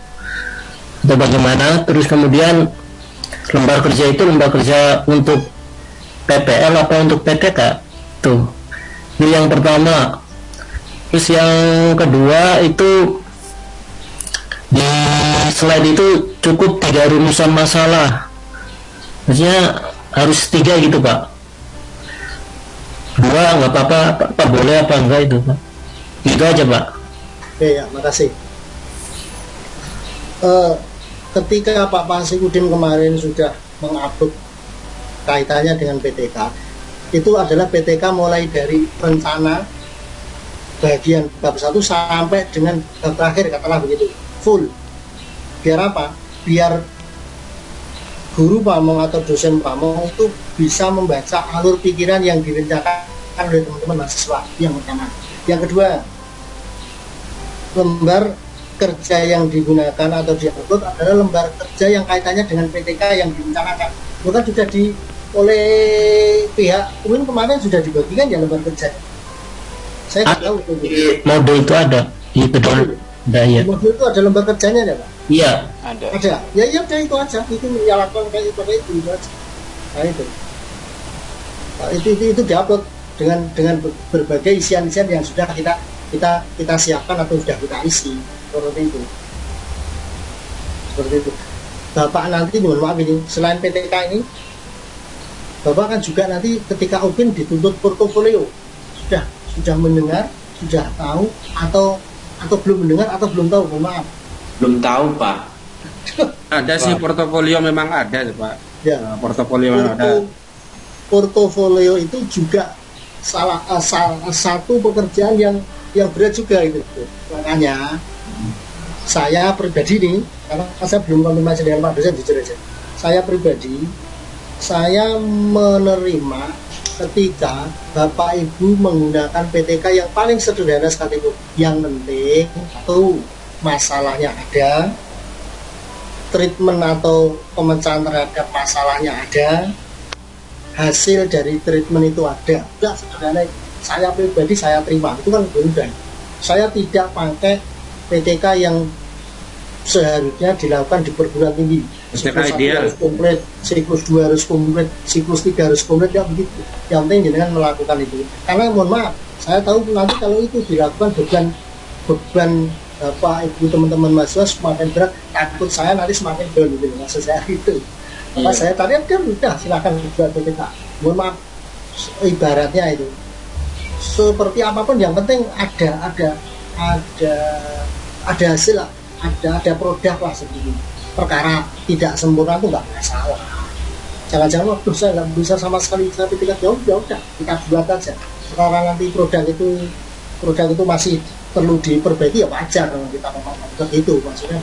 atau bagaimana? Terus kemudian lembar kerja itu lembar kerja untuk PPL apa untuk PTK? Tuh, ini yang pertama. Terus yang kedua itu di slide itu cukup 3 rumusan masalah, maksudnya harus 3 gitu Pak. 2 nggak apa-apa, apa boleh apa enggak itu Pak? Gitu aja Pak. Oke ya, makasih. Ketika Pak Fasikudin kemarin sudah mengupload kaitannya dengan PTK, itu adalah PTK mulai dari rencana bagian bab 1 sampai dengan bab terakhir, katakanlah begitu, full. Biar apa? Biar guru pamong atau dosen pamong itu bisa membaca alur pikiran yang direncanakan oleh teman-teman mahasiswa. Yang pertama. Yang kedua, lembar kerja yang digunakan atau diupload adalah lembar kerja yang kaitannya dengan PTK yang direncanakan. Bukan sudah oleh pihak UIN kemarin sudah dibagikan ya lembar kerja. Saya tidak tahu itu. Modul itu ada di peduli. Ya. Modul itu ada lembar kerjanya ya Pak? Iya. Ada. Ya udah itu aja. Itu ya lakukan kayak itu aja. Nah itu. Nah, itu diupload dengan berbagai isian-isian yang sudah kita siapkan atau sudah kita isi seperti itu. Bapak nanti mohon maaf ini selain PTK ini, Bapak kan juga nanti ketika UPIN dituntut portofolio sudah mendengar, sudah tahu atau belum mendengar atau belum tahu, mohon maaf. Belum tahu Pak. Ada sih portofolio memang ada Pak. Ya. Portofolio memang ada. Portofolio itu juga salah satu pekerjaan yang berat juga itu. Makanya saya pribadi nih, karena saya belum konfirmasi dengan Pak dosen jujur aja. Saya pribadi, saya menerima ketika Bapak Ibu menggunakan PTK yang paling sederhana sekali itu. Yang penting itu masalahnya ada, treatment atau pemecahan terhadap masalahnya ada, hasil dari treatment itu ada. Udah sederhana. Saya pribadi saya terima, itu kan mudah. Saya tidak pakai PTK yang seharusnya dilakukan di perguruan tinggi. STK Siklus 1 ideal. harus komplit, siklus 2 harus komplit, siklus 3 harus komplit, ya begitu. Yang penting jenengan melakukan itu. Karena mohon maaf, saya tahu nanti kalau itu dilakukan beban Bapak Ibu teman-teman mahasiswa semakin berat, takut saya nanti semakin down gitu, maksud saya itu. Maka saya tadi kan udah silakan buat BPK. Mohon maaf, ibaratnya itu seperti apapun yang penting ada hasil lah, ada produk lah seperti itu. Perkara tidak sempurna itu nggak masalah. Jangan-jangan waktu saya nggak bisa sama sekali sertifikat, ya udah kita buat aja. Sekarang nanti produk itu masih perlu diperbaiki, ya wajar kalau kita ngomong begitu maksudnya.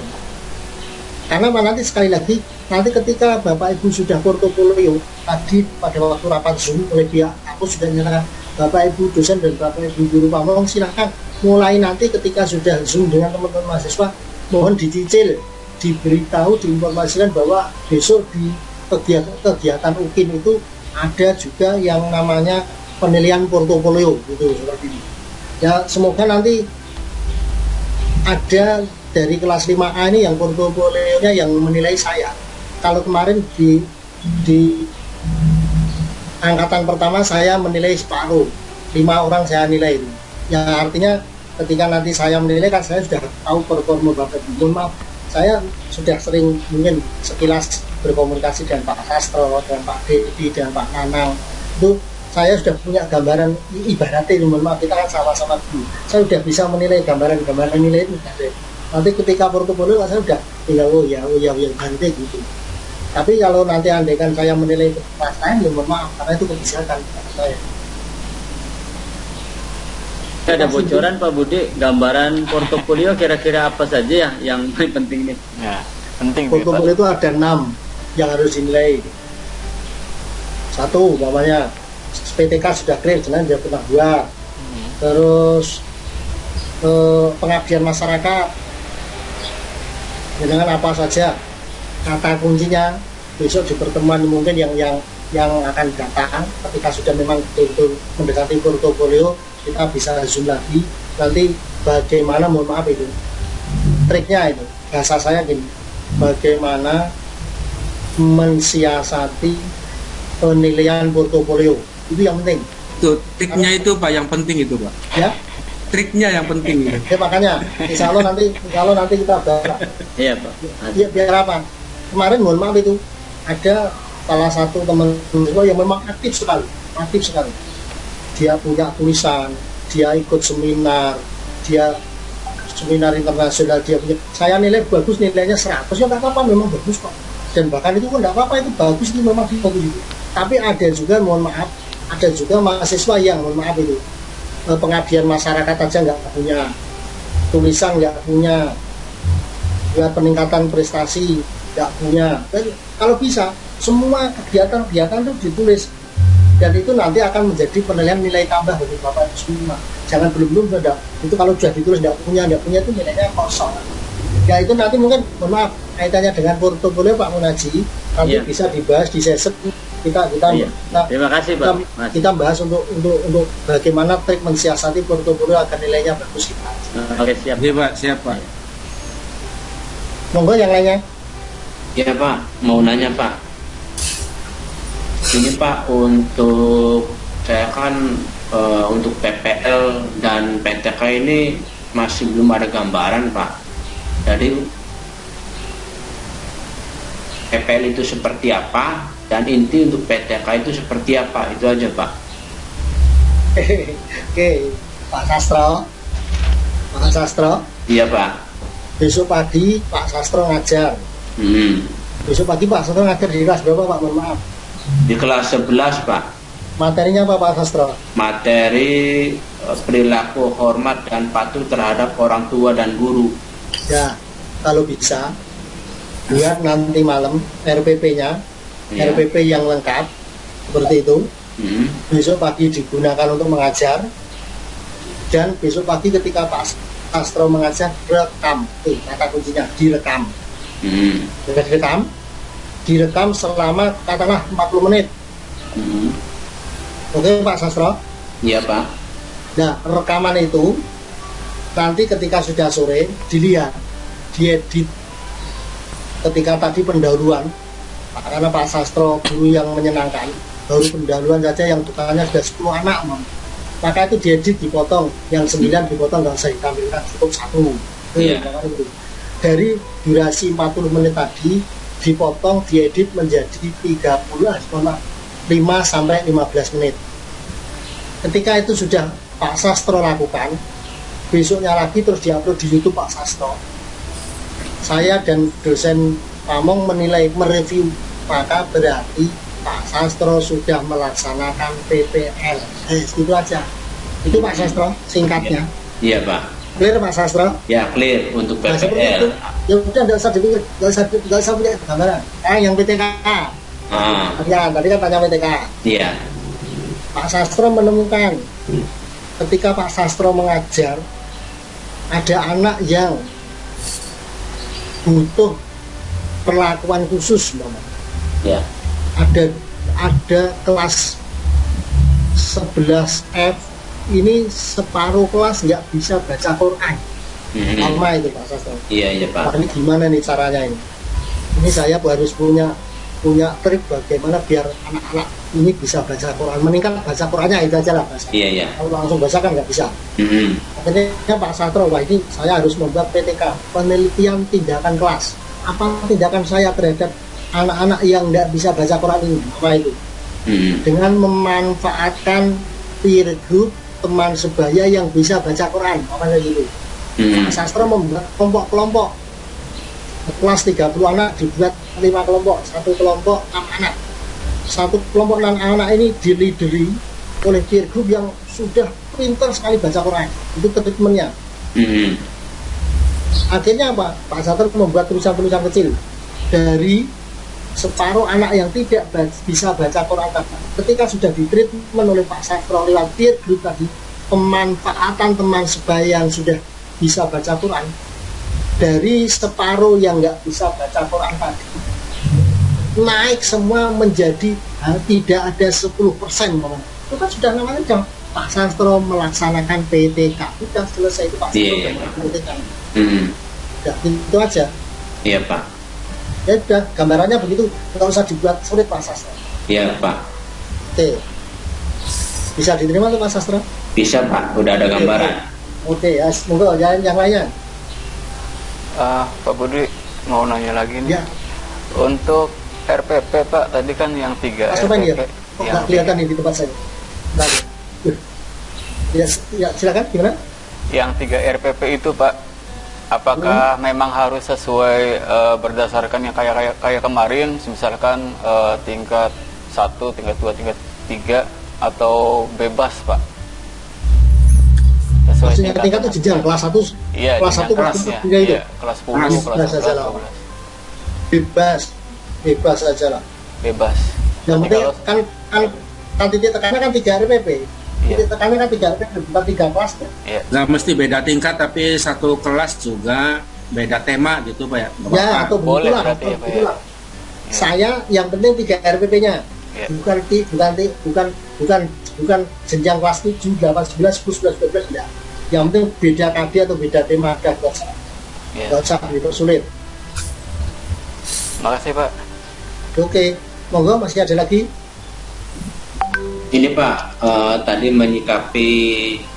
Karena nanti sekali lagi, nanti ketika Bapak Ibu sudah portofolio tadi pada waktu rapat Zoom oleh pihak aku sudah nyatakan, Bapak Ibu dosen dan Bapak Ibu guru pamong silahkan mulai nanti ketika sudah Zoom dengan teman-teman mahasiswa, mohon dicicil, diberitahu, diinformasikan bahwa besok di kegiatan UKIN itu ada juga yang namanya penilaian portofolio gitu seperti ini. Ya semoga nanti ada dari kelas 5A ini yang portofolionya yang menilai saya. Kalau kemarin di angkatan pertama saya menilai separuh, 5 orang saya nilai itu. Yang artinya ketika nanti saya menilai kan saya sudah tahu performa Bapak Ibu. Maaf, saya sudah sering mungkin sekilas berkomunikasi dengan Pak Sastro, dan Pak Dedi, dan Pak Nanang. Itu saya sudah punya gambaran, ibaratnya mohon maaf kita kan sama-sama dulu. Saya sudah bisa menilai gambaran nilai itu. Nanti ketika portofolio saya sudah tinggal oh ya ganti gitu. Tapi kalau nanti andaikan saya menilai kelas lain, ya mohon maaf karena itu kebijakan saya. Ada bocoran Pak Budi, gambaran portofolio kira-kira apa saja ya yang paling penting nih? Ya, penting. Portofolio itu ada 6 yang harus dinilai. 1, umpamanya PTK sudah clear, jenengan dia pernah buat. Terus pengabdian masyarakat, dengan apa saja kata kuncinya besok di pertemuan mungkin yang akan datang ketika sudah memang betul-betul mendekati portofolio, kita bisa zoom lagi nanti bagaimana, mohon maaf itu triknya itu, bahasa saya gini, bagaimana mensiasati penilaian portofolio, itu yang penting. Itu triknya itu Pak yang penting itu Pak. Ya. Triknya yang penting itu. Ya makanya, insya Allah nanti kita bahas. Iya Pak. Ya, biar apa? Kemarin mohon maaf itu ada salah satu teman yang memang aktif sekali. Dia punya tulisan, dia ikut seminar internasional, dia punya. Saya nilai bagus, nilainya 100, ya nggak apa-apa, memang bagus kok. Dan bahkan itu pun nggak apa-apa, itu bagus, itu memang bagus itu. Tapi ada juga mohon maaf, ada juga mahasiswa yang mohon maaf itu pengabdian masyarakat aja nggak punya, tulisan nggak punya, ya peningkatan prestasi nggak punya. Dan kalau bisa semua kegiatan itu ditulis, dan itu nanti akan menjadi penilaian nilai tambah bagi Bapak Ibu semua. Jangan belum sudah itu, kalau sudah ditulis nggak punya itu nilainya kosong. Ya itu nanti mungkin mohon maaf kaitannya dengan portofolio Pak Munaji nanti bisa dibahas di sesi kita terima kasih Pak. Kita bahas untuk bagaimana trik mensiasati portofolio agar nilainya bagus kita. Oke, siap. Iya Pak, siap Pak. Monggo yang lainnya. Ya Pak, mau nanya Pak. Ini Pak, untuk saya kan untuk PPL dan PTK ini masih belum ada gambaran Pak. Jadi PPL itu seperti apa dan inti untuk PTK itu seperti apa, itu aja Pak. Oke, Pak Sastro. Iya Pak. Besok pagi Pak Sastro ngajar. Besok pagi Pak Sastro ngajar di kelas berapa Pak? Mohon maaf. Di kelas 11 Pak. Materinya apa Pak Sastro? Materi perilaku hormat dan patuh terhadap orang tua dan guru. Ya, kalau bisa buat nanti malam RPP-nya, RPP yang lengkap seperti itu. Besok pagi digunakan untuk mengajar, dan besok pagi ketika Pak Sastro mengajar rekam, kata kuncinya direkam. Direkam selama katakanlah 40 menit. Oke Pak Sastro? Iya Pak. Nah rekaman itu nanti ketika sudah sore dilihat, diedit ketika tadi pendahuluan, karena Pak Sastro guru yang menyenangkan, baru pendahuluan saja yang tukangnya sudah 10 anak, maka itu diedit, dipotong, yang 9 dipotong, nggak usah ditampilkan, cukup 1. Iya. Dari durasi 40 menit tadi dipotong, diedit menjadi 5 sampai 15 menit. Ketika itu sudah Pak Sastro lakukan, besoknya lagi terus diupload di YouTube Pak Sastro. Saya dan dosen Pamong menilai, mereview, maka berarti Pak Sastro sudah melaksanakan PPL. Itu aja. Itu Pak Sastro singkatnya. Iya Pak. Clear Pak Sastro? Ya clear untuk Nah, seperti PPL. itu. Ya udah, nggak usah dipikir, nggak usah punya gambaran. Yang PTK. Ya, tadi kan tanya PTK. Iya. Pak Sastro menemukan ketika Pak Sastro mengajar, ada anak yang butuh perlakuan khusus, Ya. ada kelas 11F ini separuh kelas nggak bisa baca Quran. Lama itu Pak Sastro. Iya Pak. Wah, ini gimana nih caranya ini? Ini saya harus punya trik bagaimana biar anak-anak ini bisa baca Quran, meningkat baca Qurannya, itu aja lah bahasa. Iya. Kalau langsung baca kan nggak bisa. Akhirnya Pak Sastro, wah ini saya harus membuat PTK, penelitian tindakan kelas. Apa tindakan saya terhadap anak-anak yang nggak bisa baca Quran ini? Apa itu? Dengan memanfaatkan peer group, teman sebaya yang bisa baca Quran, makanya gitu. Pak Sastro membuat kelompok-kelompok, kelas 30 anak dibuat 5 kelompok, satu kelompok 6 anak. Satu kelompok 6 anak ini dilideri oleh peer group yang sudah pintar sekali baca Quran. Itu treatmentnya. Akhirnya Pak Sastro membuat tulisan-tulisan kecil dari separuh anak yang tidak bisa baca Quran tadi. Ketika sudah ditreatment oleh Pak Sastro lewat peer group tadi, pemanfaatan teman sebaya yang sudah bisa baca Quran, dari separuh yang nggak bisa baca Quran tadi naik semua menjadi tidak ada 10%. Itu kan sudah namanya Pak Sastro melaksanakan PTK. Sudah selesai itu Pak Sastro PTK. Udah, itu aja. Iya Pak. Ya udah, gambarannya begitu, nggak usah dibuat sulit Pak Sastro. Iya Pak. Oke, bisa diterima tuh Pak Sastro? Bisa Pak, udah ada gambaran. Oke, ya, semoga yang lainnya. Pak Budi mau nanya lagi nih. Ya. Untuk RPP Pak, tadi kan yang 3 Mas Sopan, RPP. ya? Kok nggak kelihatan nih di tempat saya? Ya, silakan, gimana? Yang 3 RPP itu Pak, apakah memang harus sesuai berdasarkan yang kayak kemarin, misalkan tingkat 1, tingkat 2, tingkat 3, atau bebas Pak? Maksudnya tingkat itu jenjang kelas 1, iya, kelas 1, kelas 3 itu. Iya, kelas 10, kelas 11, bebas saja lah. Bebas. Yang penting kan titik tekannya kan 3 RPP. Titik tekannya kan 3 RPP, bukan 3 kelas kan? Iya. Nah, mesti beda tingkat tapi satu kelas juga beda tema gitu Pak ya? Ya, atau boleh begitulah. berarti ya Pak ya. Saya yang penting 3 RPP-nya. Ya. Bukan jenjang kelas 7, 8, 9, 10, 11, 12 enggak. Yang penting beda KD atau beda tema ada nggak usah gitu sulit. Makasih Pak. Oke, monggo masih ada lagi. Ini Pak, tadi menyikapi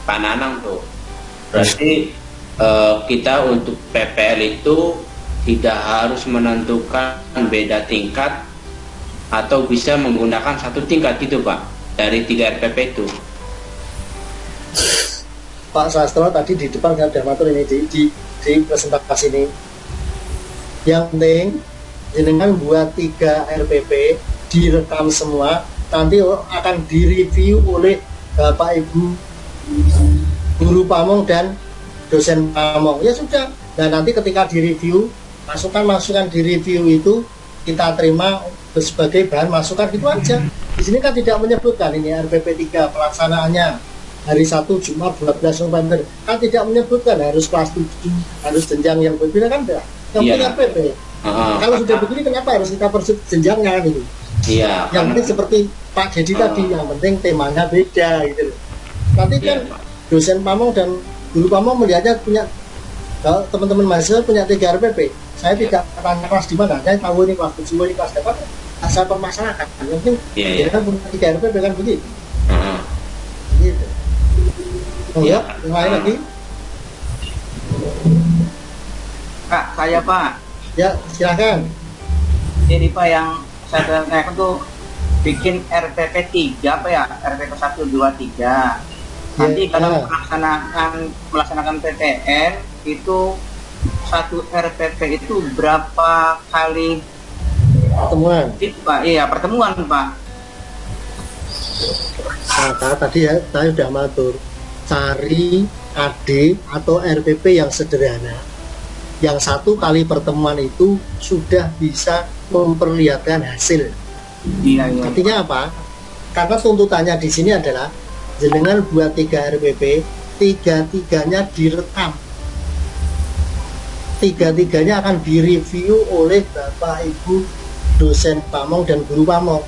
Pak Nanang tuh. Berarti kita untuk PPL itu tidak harus menentukan beda tingkat atau bisa menggunakan satu tingkat gitu Pak, dari 3 RPP itu. Pak Sastro tadi di depan ada matur ini di presentasi ini. Yang penting jenengan buat 3 RPP, direkam semua, nanti akan direview oleh Bapak Ibu guru Pamong dan dosen Pamong. Ya sudah. Nah, nanti ketika direview, masukan-masukan di review itu kita terima sebagai bahan masukan, gitu aja. Di sini kan tidak menyebutkan ini RPP 3 pelaksanaannya hari 1 Jumat 12 November, kan tidak menyebutkan harus kelas 7, harus jenjang yang berbeda, kan enggak. Yang penting RPP. Kalau sudah begini kenapa harus kita persulit jenjangnya kan itu? Iya. Yang penting seperti Pak Dedi tadi, yang penting temanya beda gitu loh. Nanti kan dosen Pamong dan guru Pamong melihatnya punya Kalau teman-teman mahasiswa punya 3 RPP, saya tidak tanya kelas di mana, saya tahu ini kelas 7, ini kelas berapa, asal permasalahan. Mungkin dia kan punya 3 RPP kan begitu. Gitu. Oh ya, yang lain lagi? Kak, saya Pak. Ya, silakan. Jadi Pak, yang saya tanyakan tuh bikin RPP 3 apa ya? RPP 1, 2, 3. Nanti kalau melaksanakan PTN itu satu RPP itu berapa kali pertemuan? Itu Pak, iya pertemuan Pak. Maka tadi ya saya sudah matur, cari AD atau RPP yang sederhana, yang 1 kali pertemuan itu sudah bisa memperlihatkan hasil. Iya. Artinya apa? Karena tuntutannya di sini adalah jenengan buat 3 RPP, 3-3-nya direkam, 3-3-nya akan direview oleh Bapak Ibu dosen Pamong dan guru Pamong.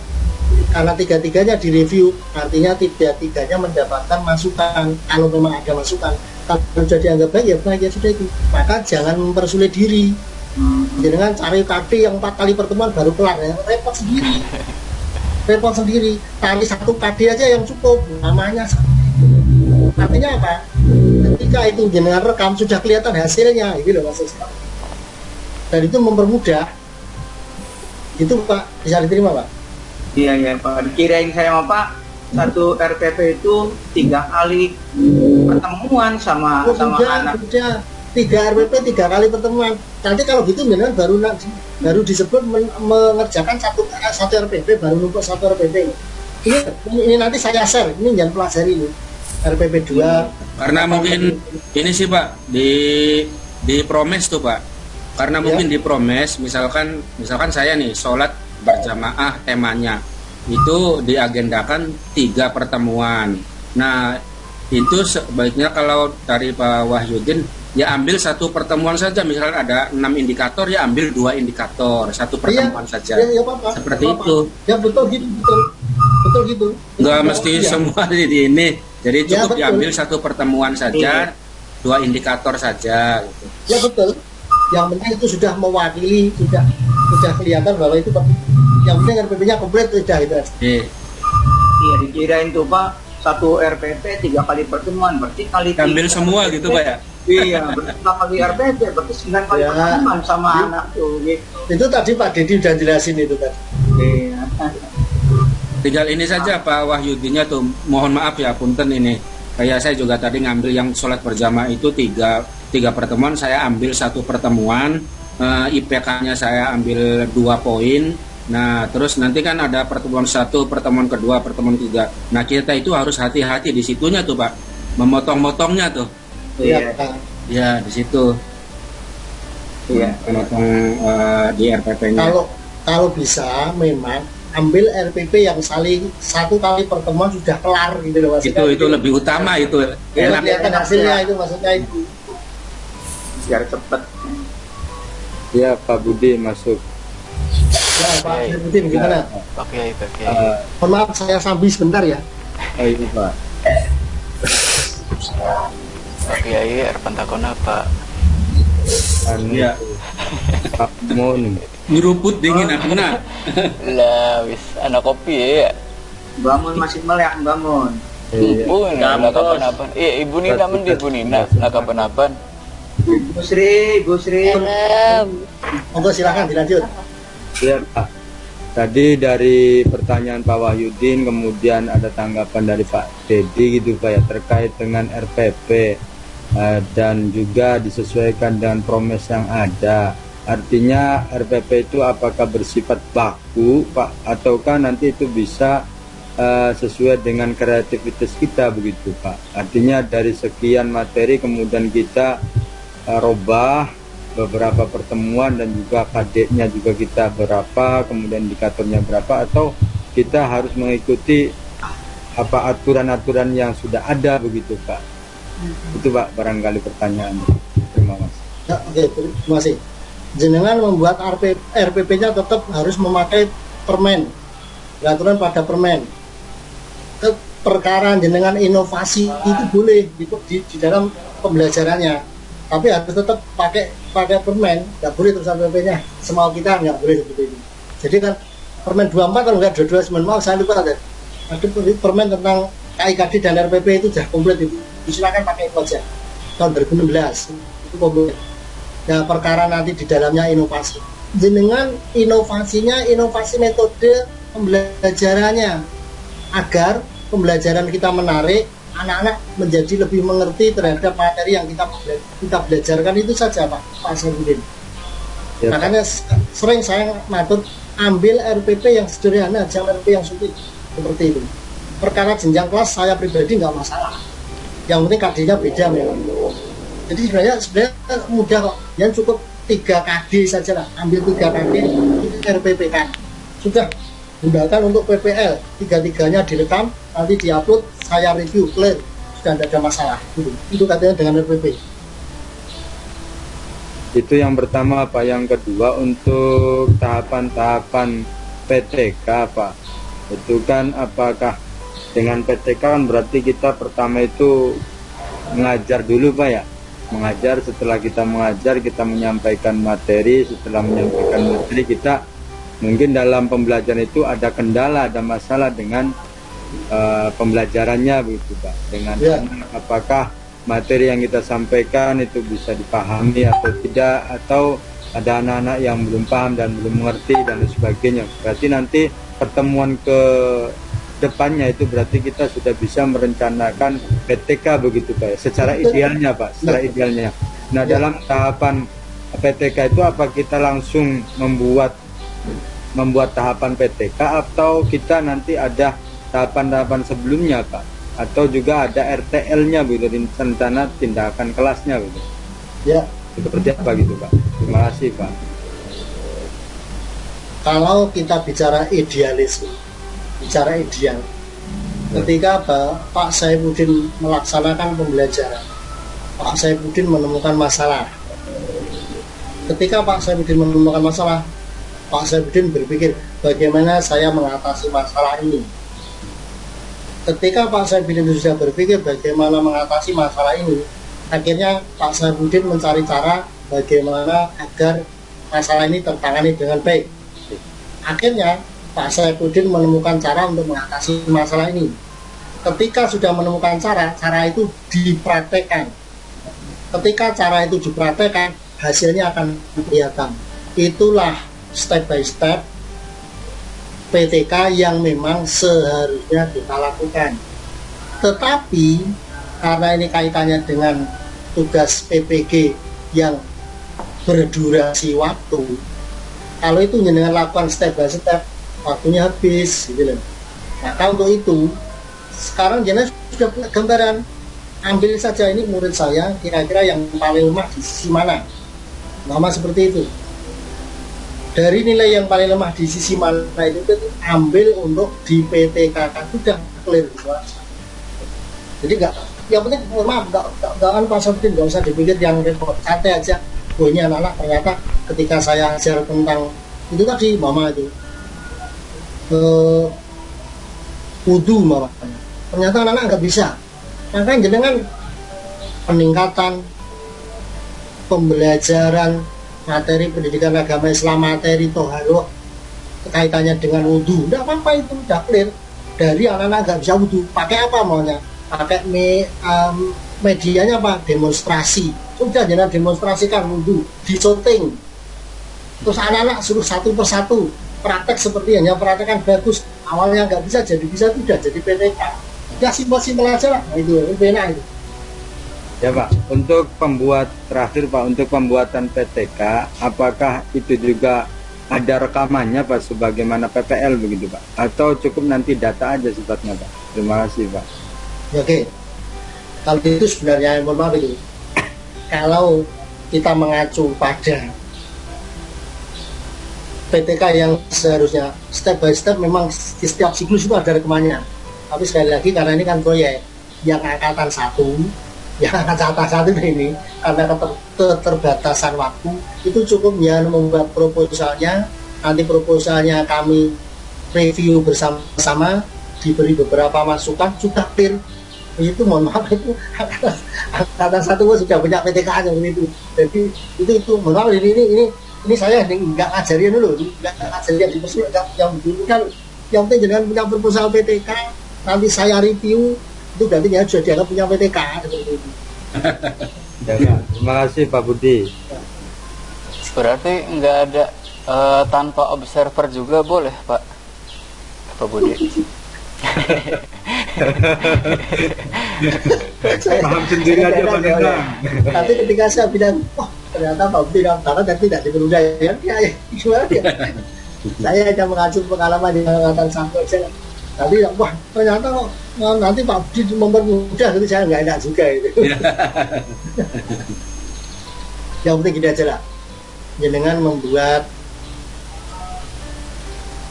Karena 3-3-nya direview, artinya 3-3-nya mendapatkan masukan. Kalau memang ada masukan, kalau sudah dianggap baik ya baik, ya sudah itu. Maka jangan mempersulit diri. Jangan cari KD yang 4 kali pertemuan baru kelar, ya repot sendiri. Repot sendiri. Cari 1 KD aja yang cukup, namanya. Artinya apa? Ketika itu jenengan rekam sudah kelihatan hasilnya, gitu loh maksudnya. Dan itu mempermudah. Itu Pak, bisa diterima Pak? Iya Pak. Dikirain saya sama Pak, 1 RPP itu 3 kali pertemuan sama anak. Udah 3 RPP 3 kali pertemuan. Nanti kalau gitu jenengan baru disebut mengerjakan satu RPP, baru numpuk 1 RPP. Ini nanti saya share, ini jangan pelajari ini. RPP 2. Karena mungkin ini sih Pak di promes tuh Pak. Karena mungkin di promes misalkan saya nih sholat berjamaah temanya itu diagendakan 3 pertemuan. Nah itu sebaiknya kalau dari Pak Wahyudin ya ambil 1 pertemuan saja. Misalnya ada 6 indikator ya ambil 2 indikator, 1 pertemuan saja. Ya, Pak, seperti Pak. itu. Ya betul gitu, betul gitu. Nggak mesti semua di ini. Jadi cukup diambil 1 pertemuan saja, 2 indikator saja. Gitu. Ya betul. Yang penting itu sudah mewakili, sudah kelihatan bahwa itu yang penting RPP-nya komplit sudah gitu. Iya dikirain tuh Pak 1 RPP 3 kali pertemuan berarti kali ambil semua RPP, gitu Pak ya. Iya berarti 5 kali RPP berarti 9 kali pertemuan sama anak tuh gitu. Itu tadi Pak Dedi udah jelasin itu tadi. Iya. Tinggal ini saja Pak Wahyudinya tuh, mohon maaf ya punten ini. Kayak saya juga tadi ngambil yang sholat berjamaah itu 3 pertemuan, saya ambil 1 pertemuan, IPK-nya saya ambil 2 poin. Nah terus nanti kan ada pertemuan 1, pertemuan kedua, pertemuan 3. Nah kita itu harus hati-hati di situnya tuh Pak, memotong-motongnya tuh. Iya. Ya di situ. Iya. Memotong di RPP-nya. Kalau bisa memang ambil RPP yang saling 1 kali pertemuan sudah kelar gitu loh maksudnya. Itu lebih utama itu. Enak kelihatan hasilnya itu maksudnya itu. Biar cepet. Ya Pak Budi masuk. Ya Pak Budi gimana? Pak Kiai. Mohon maaf saya sambil sebentar ya. Ini Pak. Pak Kiai, pentakon apa? Ya. Pak Mon. Nyeruput dingin kena. Lah wis anak kopi ya. Bangun masih melek bangun. Pun nak kapan-kapan. Ibu Nina mending Ibu Nina nak kapan-kapan. Bu Sri. Monggo silakan dilanjut. Ya Pak. Tadi dari pertanyaan Pak Wahyudin, kemudian ada tanggapan dari Pak Dedi gitu Pak ya terkait dengan RPP dan juga disesuaikan dengan promes yang ada. Artinya RPP itu apakah bersifat baku Pak ataukah nanti itu bisa sesuai dengan kreativitas kita begitu Pak. Artinya dari sekian materi kemudian kita robah beberapa pertemuan dan juga KD-nya juga kita berapa, kemudian indikatornya berapa, atau kita harus mengikuti apa aturan-aturan yang sudah ada begitu Pak. Itu Pak barangkali pertanyaan. Terima kasih. Ya, oke, terima kasih. Jenengan membuat RPP-nya tetap harus memakai permen, peraturan pada permen. Perkara jenengan inovasi itu boleh di dalam pembelajarannya. tapi harus tetap pakai permen, nggak boleh tulisan PP-nya semau kita, nggak boleh seperti ini. Jadi kan permen 24 kalau nggak 22 mau saya lupa ada permen tentang KIKD dan RPP itu sudah komplit itu, silakan pakai itu aja tahun 2016 itu komplit. Nah perkara nanti di dalamnya inovasi, dengan inovasinya inovasi metode pembelajarannya agar pembelajaran kita menarik, anak-anak menjadi lebih mengerti terhadap materi yang kita belajarkan itu saja Pak Sarudin. Ya. Makanya sering saya matur ambil RPP yang sederhana, jangan RPP yang sulit seperti itu. Perkara jenjang kelas saya pribadi nggak masalah, yang penting KD-nya beda memang. Jadi sebenarnya mudah kok, yang cukup 3 KD saja lah, ambil 3 KD itu RPP kan sudah. Gunakan untuk PPL, 3-3-nya direkam, nanti diupload, saya review, clear, sudah tidak ada masalah. Itu katanya dengan RPP. Itu yang pertama Pak. Yang kedua untuk tahapan-tahapan PTK Pak, itu kan apakah dengan PTK kan berarti kita pertama itu mengajar dulu Pak ya, mengajar, setelah kita mengajar kita menyampaikan materi, setelah menyampaikan materi kita mungkin dalam pembelajaran itu ada kendala, ada masalah dengan pembelajarannya begitu Pak, dengan apakah materi yang kita sampaikan itu bisa dipahami atau tidak, atau ada anak-anak yang belum paham dan belum mengerti dan sebagainya. Berarti nanti pertemuan ke depannya itu berarti kita sudah bisa merencanakan PTK begitu Pak, secara idealnya Pak, secara idealnya. Nah dalam tahapan PTK itu apa kita langsung membuat tahapan PTK atau kita nanti ada tahapan-tahapan sebelumnya Pak, atau juga ada RTL-nya begitu, rencana tindakan kelasnya begitu ya, seperti apa gitu Pak? Terima kasih Pak. Kalau kita bicara idealisme, bicara ideal, ketika Pak Saifuddin melaksanakan pembelajaran, Pak Saifuddin menemukan masalah. Ketika Pak Saifuddin menemukan masalah, Pak Saifuddin berpikir bagaimana saya mengatasi masalah ini. Ketika Pak Saifuddin sudah berpikir bagaimana mengatasi masalah ini, akhirnya Pak Saifuddin mencari cara bagaimana agar masalah ini tertangani dengan baik. Akhirnya Pak Saifuddin menemukan cara untuk mengatasi masalah ini. Ketika sudah menemukan cara itu dipraktekkan. Ketika cara itu dipraktekkan, hasilnya akan kelihatan. Itulah step by step PTK yang memang seharusnya kita lakukan. Tetapi karena ini kaitannya dengan tugas PPG yang berdurasi waktu, kalau itu dengan lakukan step by step, waktunya habis gitu loh. Maka untuk itu sekarang jenengan sudah punya gambaran, ambil saja ini murid saya kira-kira yang paling lemah di sisi mana, nama seperti itu. Dari nilai yang paling lemah di sisi mana itu ambil untuk di PTK kan sudah clear. Jadi enggak, yang penting maaf enggak Pak Saifuddin, enggak usah dipikir yang repot, santai aja. Oh ini anak-anak ternyata ketika saya ajar tentang itu tadi mama itu wudu mama, ternyata anak-anak nggak bisa. Makanya jenengan peningkatan pembelajaran materi pendidikan agama Islam, materi toharoh kaitannya dengan wudhu, tidak apa-apa, itu udah clear. Dari anak-anak nggak bisa wudhu, pakai apa maunya? Pakai medianya apa? Demonstrasi. Sudah jangan demonstrasikan wudhu, dicoting. Terus anak-anak suruh satu persatu praktek seperti hanya praktekkan bagus. Awalnya nggak bisa, jadi bisa, sudah jadi PTK. Ya simpel-simpel aja lah, nah, itu enak itu. Ya Pak, untuk terakhir Pak, untuk pembuatan PTK, apakah itu juga ada rekamannya Pak, sebagaimana PPL begitu Pak? Atau cukup nanti data aja sifatnya Pak? Terima kasih Pak. Oke, kalau itu sebenarnya mohon maaf itu, kalau kita mengacu pada PTK yang seharusnya step by step, memang di setiap siklus itu ada rekamannya. Tapi sekali lagi karena ini kan proyek yang angkatan 1, yang angkatan 1 ini karena keterbatasan waktu, itu cukup ya membuat proposalnya. Nanti proposalnya kami review bersama-sama, diberi beberapa masukan, sudah clear itu mohon maaf itu angkatan 1 sudah punya PTK seperti itu. Jadi itu mohon maaf ini saya nggak ngajarin dulu, nggak ngajarin di musuh yang dulu kan yang penting jangan punya proposal PTK nanti saya review itu berarti ya sudah dianggap punya PTK seperti itu. Terima kasih Pak Budi. Berarti nggak ada tanpa observer juga boleh Pak Budi? Paham sendiri aja Pak Nendang. Tapi ketika saya bilang, ternyata Pak Budi daftaran dan tidak dipermudah ya, gimana ya? Saya hanya mengacu pengalaman di angkatan 1 aja. Tapi wah ternyata kok nanti Pak Budi mempermudah, jadi saya nggak enak juga itu. Yang penting gini aja lah, dengan membuat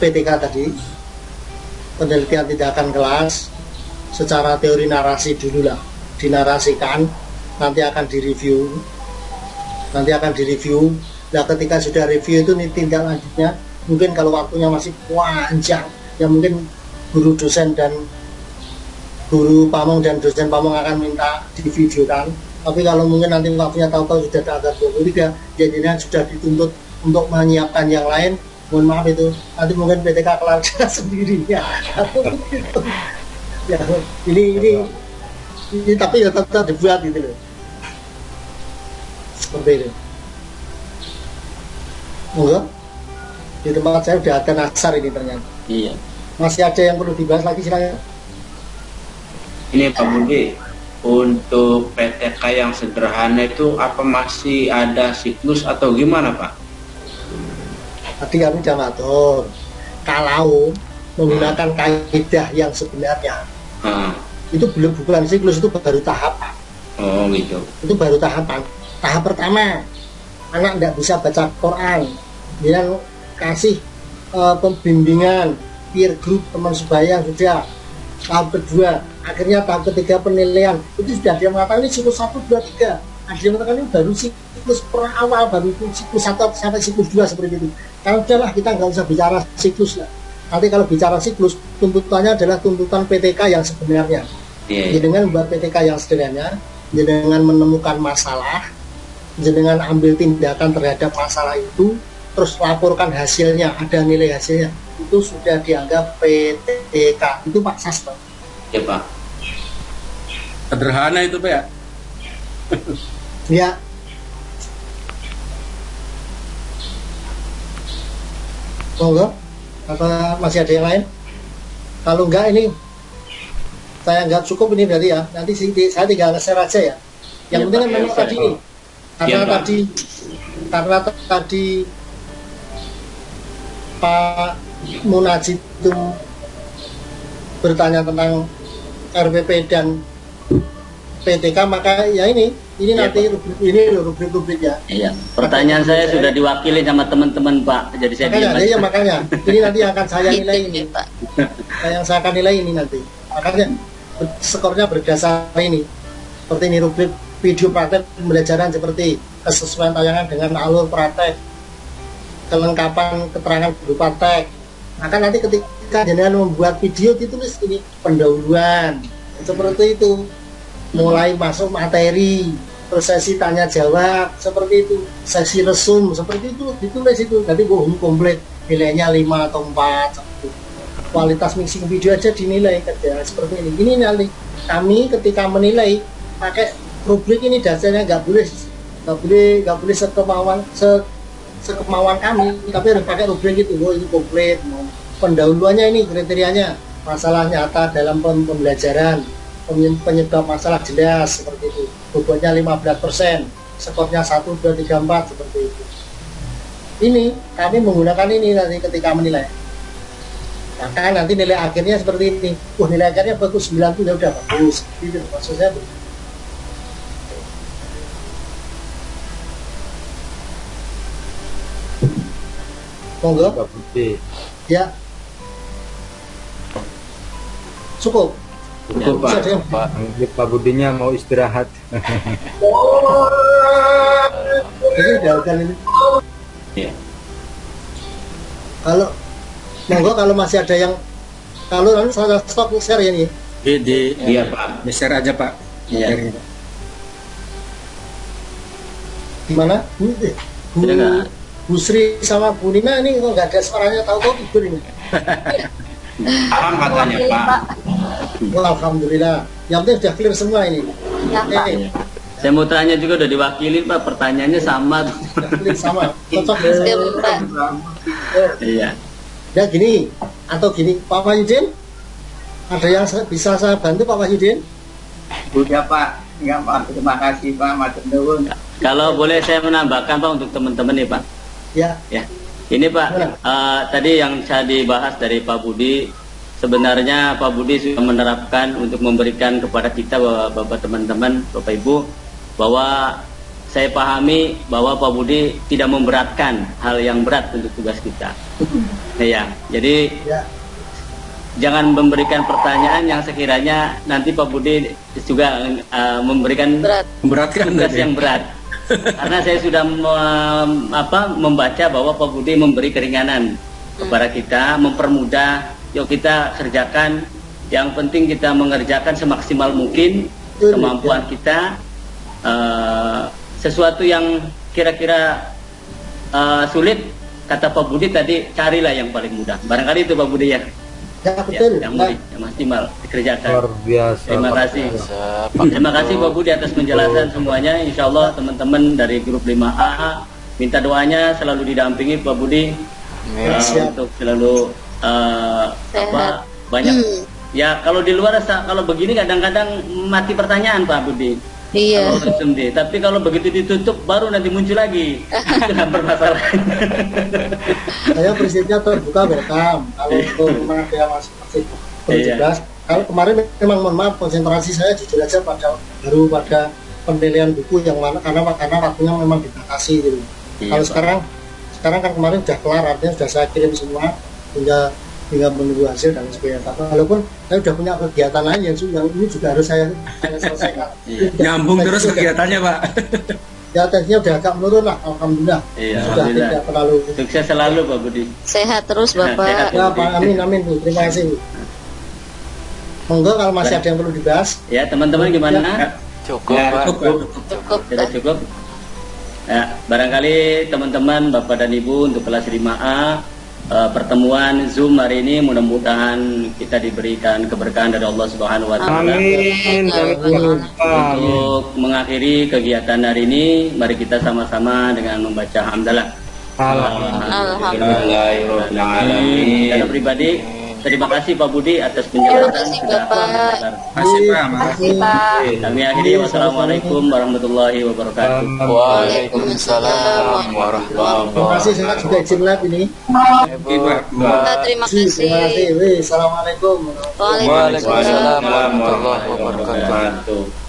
PTK tadi, penelitian tindakan kelas secara teori narasi dulu lah, dinarasikan, nanti akan direview. Nah ketika sudah review itu nih tindak lanjutnya, mungkin kalau waktunya masih panjang, ya mungkin guru dosen dan guru pamong dan dosen pamong akan minta divideokan. Tapi kalau mungkin nanti waktunya tahu-tahu sudah tanggal 23, jadinya sudah dituntut untuk menyiapkan yang lain. Mohon maaf itu nanti mungkin PTK keluarga sendirinya. Ya, ini tapi ya tetap dibuat gitu loh. Seperti itu. Enggak? Di tempat saya udah ada nasar ini ternyata. Iya. Masih ada yang perlu dibahas lagi silakan. Ini Pak Budi, untuk PTK yang sederhana itu apa masih ada siklus atau gimana Pak? Tadi kami sudah ngatur, kalau menggunakan kaidah yang sebenarnya, itu bukan siklus, itu baru tahap. Oh gitu. Itu baru tahapan. Tahap pertama, anak tidak bisa baca Quran, dia kasih pembimbingan, peer group, teman sebaya sudah. Tahap kedua, akhirnya tahap ketiga penilaian, itu sudah dia mengatakan ini siklus 1, 2, 3. Dia mengatakan ini baru siklus awal, baru siklus 1 sampai siklus 2 seperti itu. Kalau udahlah kita nggak usah bicara siklus lah. Nanti kalau bicara siklus, tuntutannya adalah tuntutan PTK yang sebenarnya. Dengan membuat PTK yang sederhana, dengan menemukan masalah, dengan ambil tindakan terhadap masalah itu, terus laporkan hasilnya, ada nilai hasilnya, itu sudah dianggap PTK. Itu Pak Sastro. Ya Pak. Sederhana itu Pak ya? Ya. Monggo, apa masih ada yang lain? Kalau enggak ini saya anggap cukup ini berarti ya. Nanti saya tinggal nge-share aja ya. Yang penting kan memang tadi ini, karena tadi Pak Munajid itu bertanya tentang RPP dan PTK, maka ya ini nanti rubrik-rubriknya. Iya. Pertanyaan saya sudah diwakili sama teman-teman Pak. Jadi saya makanya ini nanti akan saya nilai ini. Yang saya akan nilai ini nanti. Makanya skornya berdasar ini. Seperti ini rubrik video praktek pembelajaran seperti kesesuaian tayangan dengan alur praktek, kelengkapan keterangan guru praktek. Maka nanti ketika jenengan membuat video ditulis ini pendahuluan seperti itu. Mulai masuk materi, sesi tanya jawab seperti itu, sesi resum seperti itu, ditulis itu. Nanti komplit nilainya 5 atau 4. Kualitas mixing video aja dinilai kerja seperti ini. Ini nanti kami ketika menilai pakai rubrik ini, dasarnya nggak boleh sekemauan kami, tapi harus pakai rubrik itu. Ini komplit. Pendahuluannya ini kriterianya masalah nyata dalam pembelajaran, penyebab masalah jelas seperti itu, bobotnya 15%, skornya 1, 2, 3, 4 seperti itu. Ini kami menggunakan ini nanti ketika menilai. Maka nanti nilai akhirnya seperti ini. Nilai akhirnya bagus, 90 ya udah bagus. Itu maksudnya. Monggo. Ya. Cukup. Cukup Pak Budinya mau istirahat. Ini udah ini. Iya. Kalau monggo, kalau masih ada yang, kalau nanti saya stop share ini. Iya Pak. Geser aja Pak. Iya. Gimana? Sudah nggak? Bu Sri sama Bu Nina ini kok nggak ada suaranya, tahu-tahu tidur ini. Paham katanya Pak. Wah, alhamdulillah. Yang penting sudah clear semua ini. Ya, Pak. Saya mau tanya juga udah diwakilin Pak, pertanyaannya sama. Sudah clear sama. Cocok ya saya. Betul, Pak. Iya. Ya gini, atau gini, Pak Wahyudin, ada yang bisa saya bantu Pak Wahyudin? Udah Pak, enggak Pak, terima kasih Pak, matur nuwun. Kalau boleh saya menambahkan Pak untuk teman-teman nih Pak. Ya. Ya. Ini Pak, tadi yang saya dibahas dari Pak Budi, sebenarnya Pak Budi sudah menerapkan untuk memberikan kepada kita Bapak teman-teman, Bapak Ibu, bahwa saya pahami bahwa Pak Budi tidak memberatkan hal yang berat untuk tugas kita. Ya, jadi jangan memberikan pertanyaan yang sekiranya nanti Pak Budi juga memberikan Memberatkan tugas yang berat. Karena saya sudah membaca bahwa Pak Budi memberi keringanan kepada kita, mempermudah. Yuk kita kerjakan. Yang penting kita mengerjakan semaksimal mungkin kemampuan kita. Sesuatu yang kira-kira sulit, kata Pak Budi tadi, carilah yang paling mudah. Barangkali itu Pak Budi ya. Ya betul. Yang mudah, yang maksimal dikerjakan. Luar biasa. Terima kasih. Terima kasih Pak Budi atas penjelasan semuanya. Insya Allah teman-teman dari grup 5A minta doanya selalu didampingi Pak Budi untuk selalu banyak. Ya kalau di luar kalau begini kadang-kadang mati pertanyaan Pak Budi. Iya. Tapi kalau begitu ditutup baru nanti muncul lagi. Itu permasalahan. Saya prinsipnya terbuka welcome. Kalau memang ada masih perlu jelas. Kalau kemarin memang mohon maaf konsentrasi saya jujur aja baru pada penilaian buku yang mana karena waktunya memang dibatasi gitu. Iya, Kalau Pak. sekarang kan kemarin sudah kelar, artinya sudah saya kirim semua, tinggal menunggu hasil dan sebagainya. Walaupun saya sudah punya kegiatan lain yang ini juga harus saya selesaikan. Nyambung terus kegiatannya Pak. Ya tesnya udah agak menurun lah, alhamdulillah. Iya, Sudah alhamdulillah. tidak terlalu. Sukses selalu Pak Budi. Sehat terus Bapak. Sehat. Ya Pak, amin Bu, terima kasih Bu. Monggo kalau masih ada yang perlu dibahas. Ya teman-teman gimana? Cukup Pak. Cukup. Sudah cukup. Ya, barangkali teman-teman Bapak dan Ibu untuk kelas 5A pertemuan Zoom hari ini mudah-mudahan kita diberikan keberkahan dari Allah Subhanahu wa taala. Amin. Untuk mengakhiri kegiatan hari ini, mari kita sama-sama dengan membaca hamdalah. Alhamdulillahirobbilalamin. Secara pribadi, terima kasih Pak Budi atas penjelasan. Terima kasih, Bapak. Makasih Pak, makasih. Kami akhiri, wassalamualaikum warahmatullahi wabarakatuh. Waalaikumsalam warahmatullahi Terima kasih, saya juga izin live ini. Oke Pak. Terima Terima kasih. kasih. Assalamualaikum. Waalaikumsalam warahmatullahi wabarakatuh.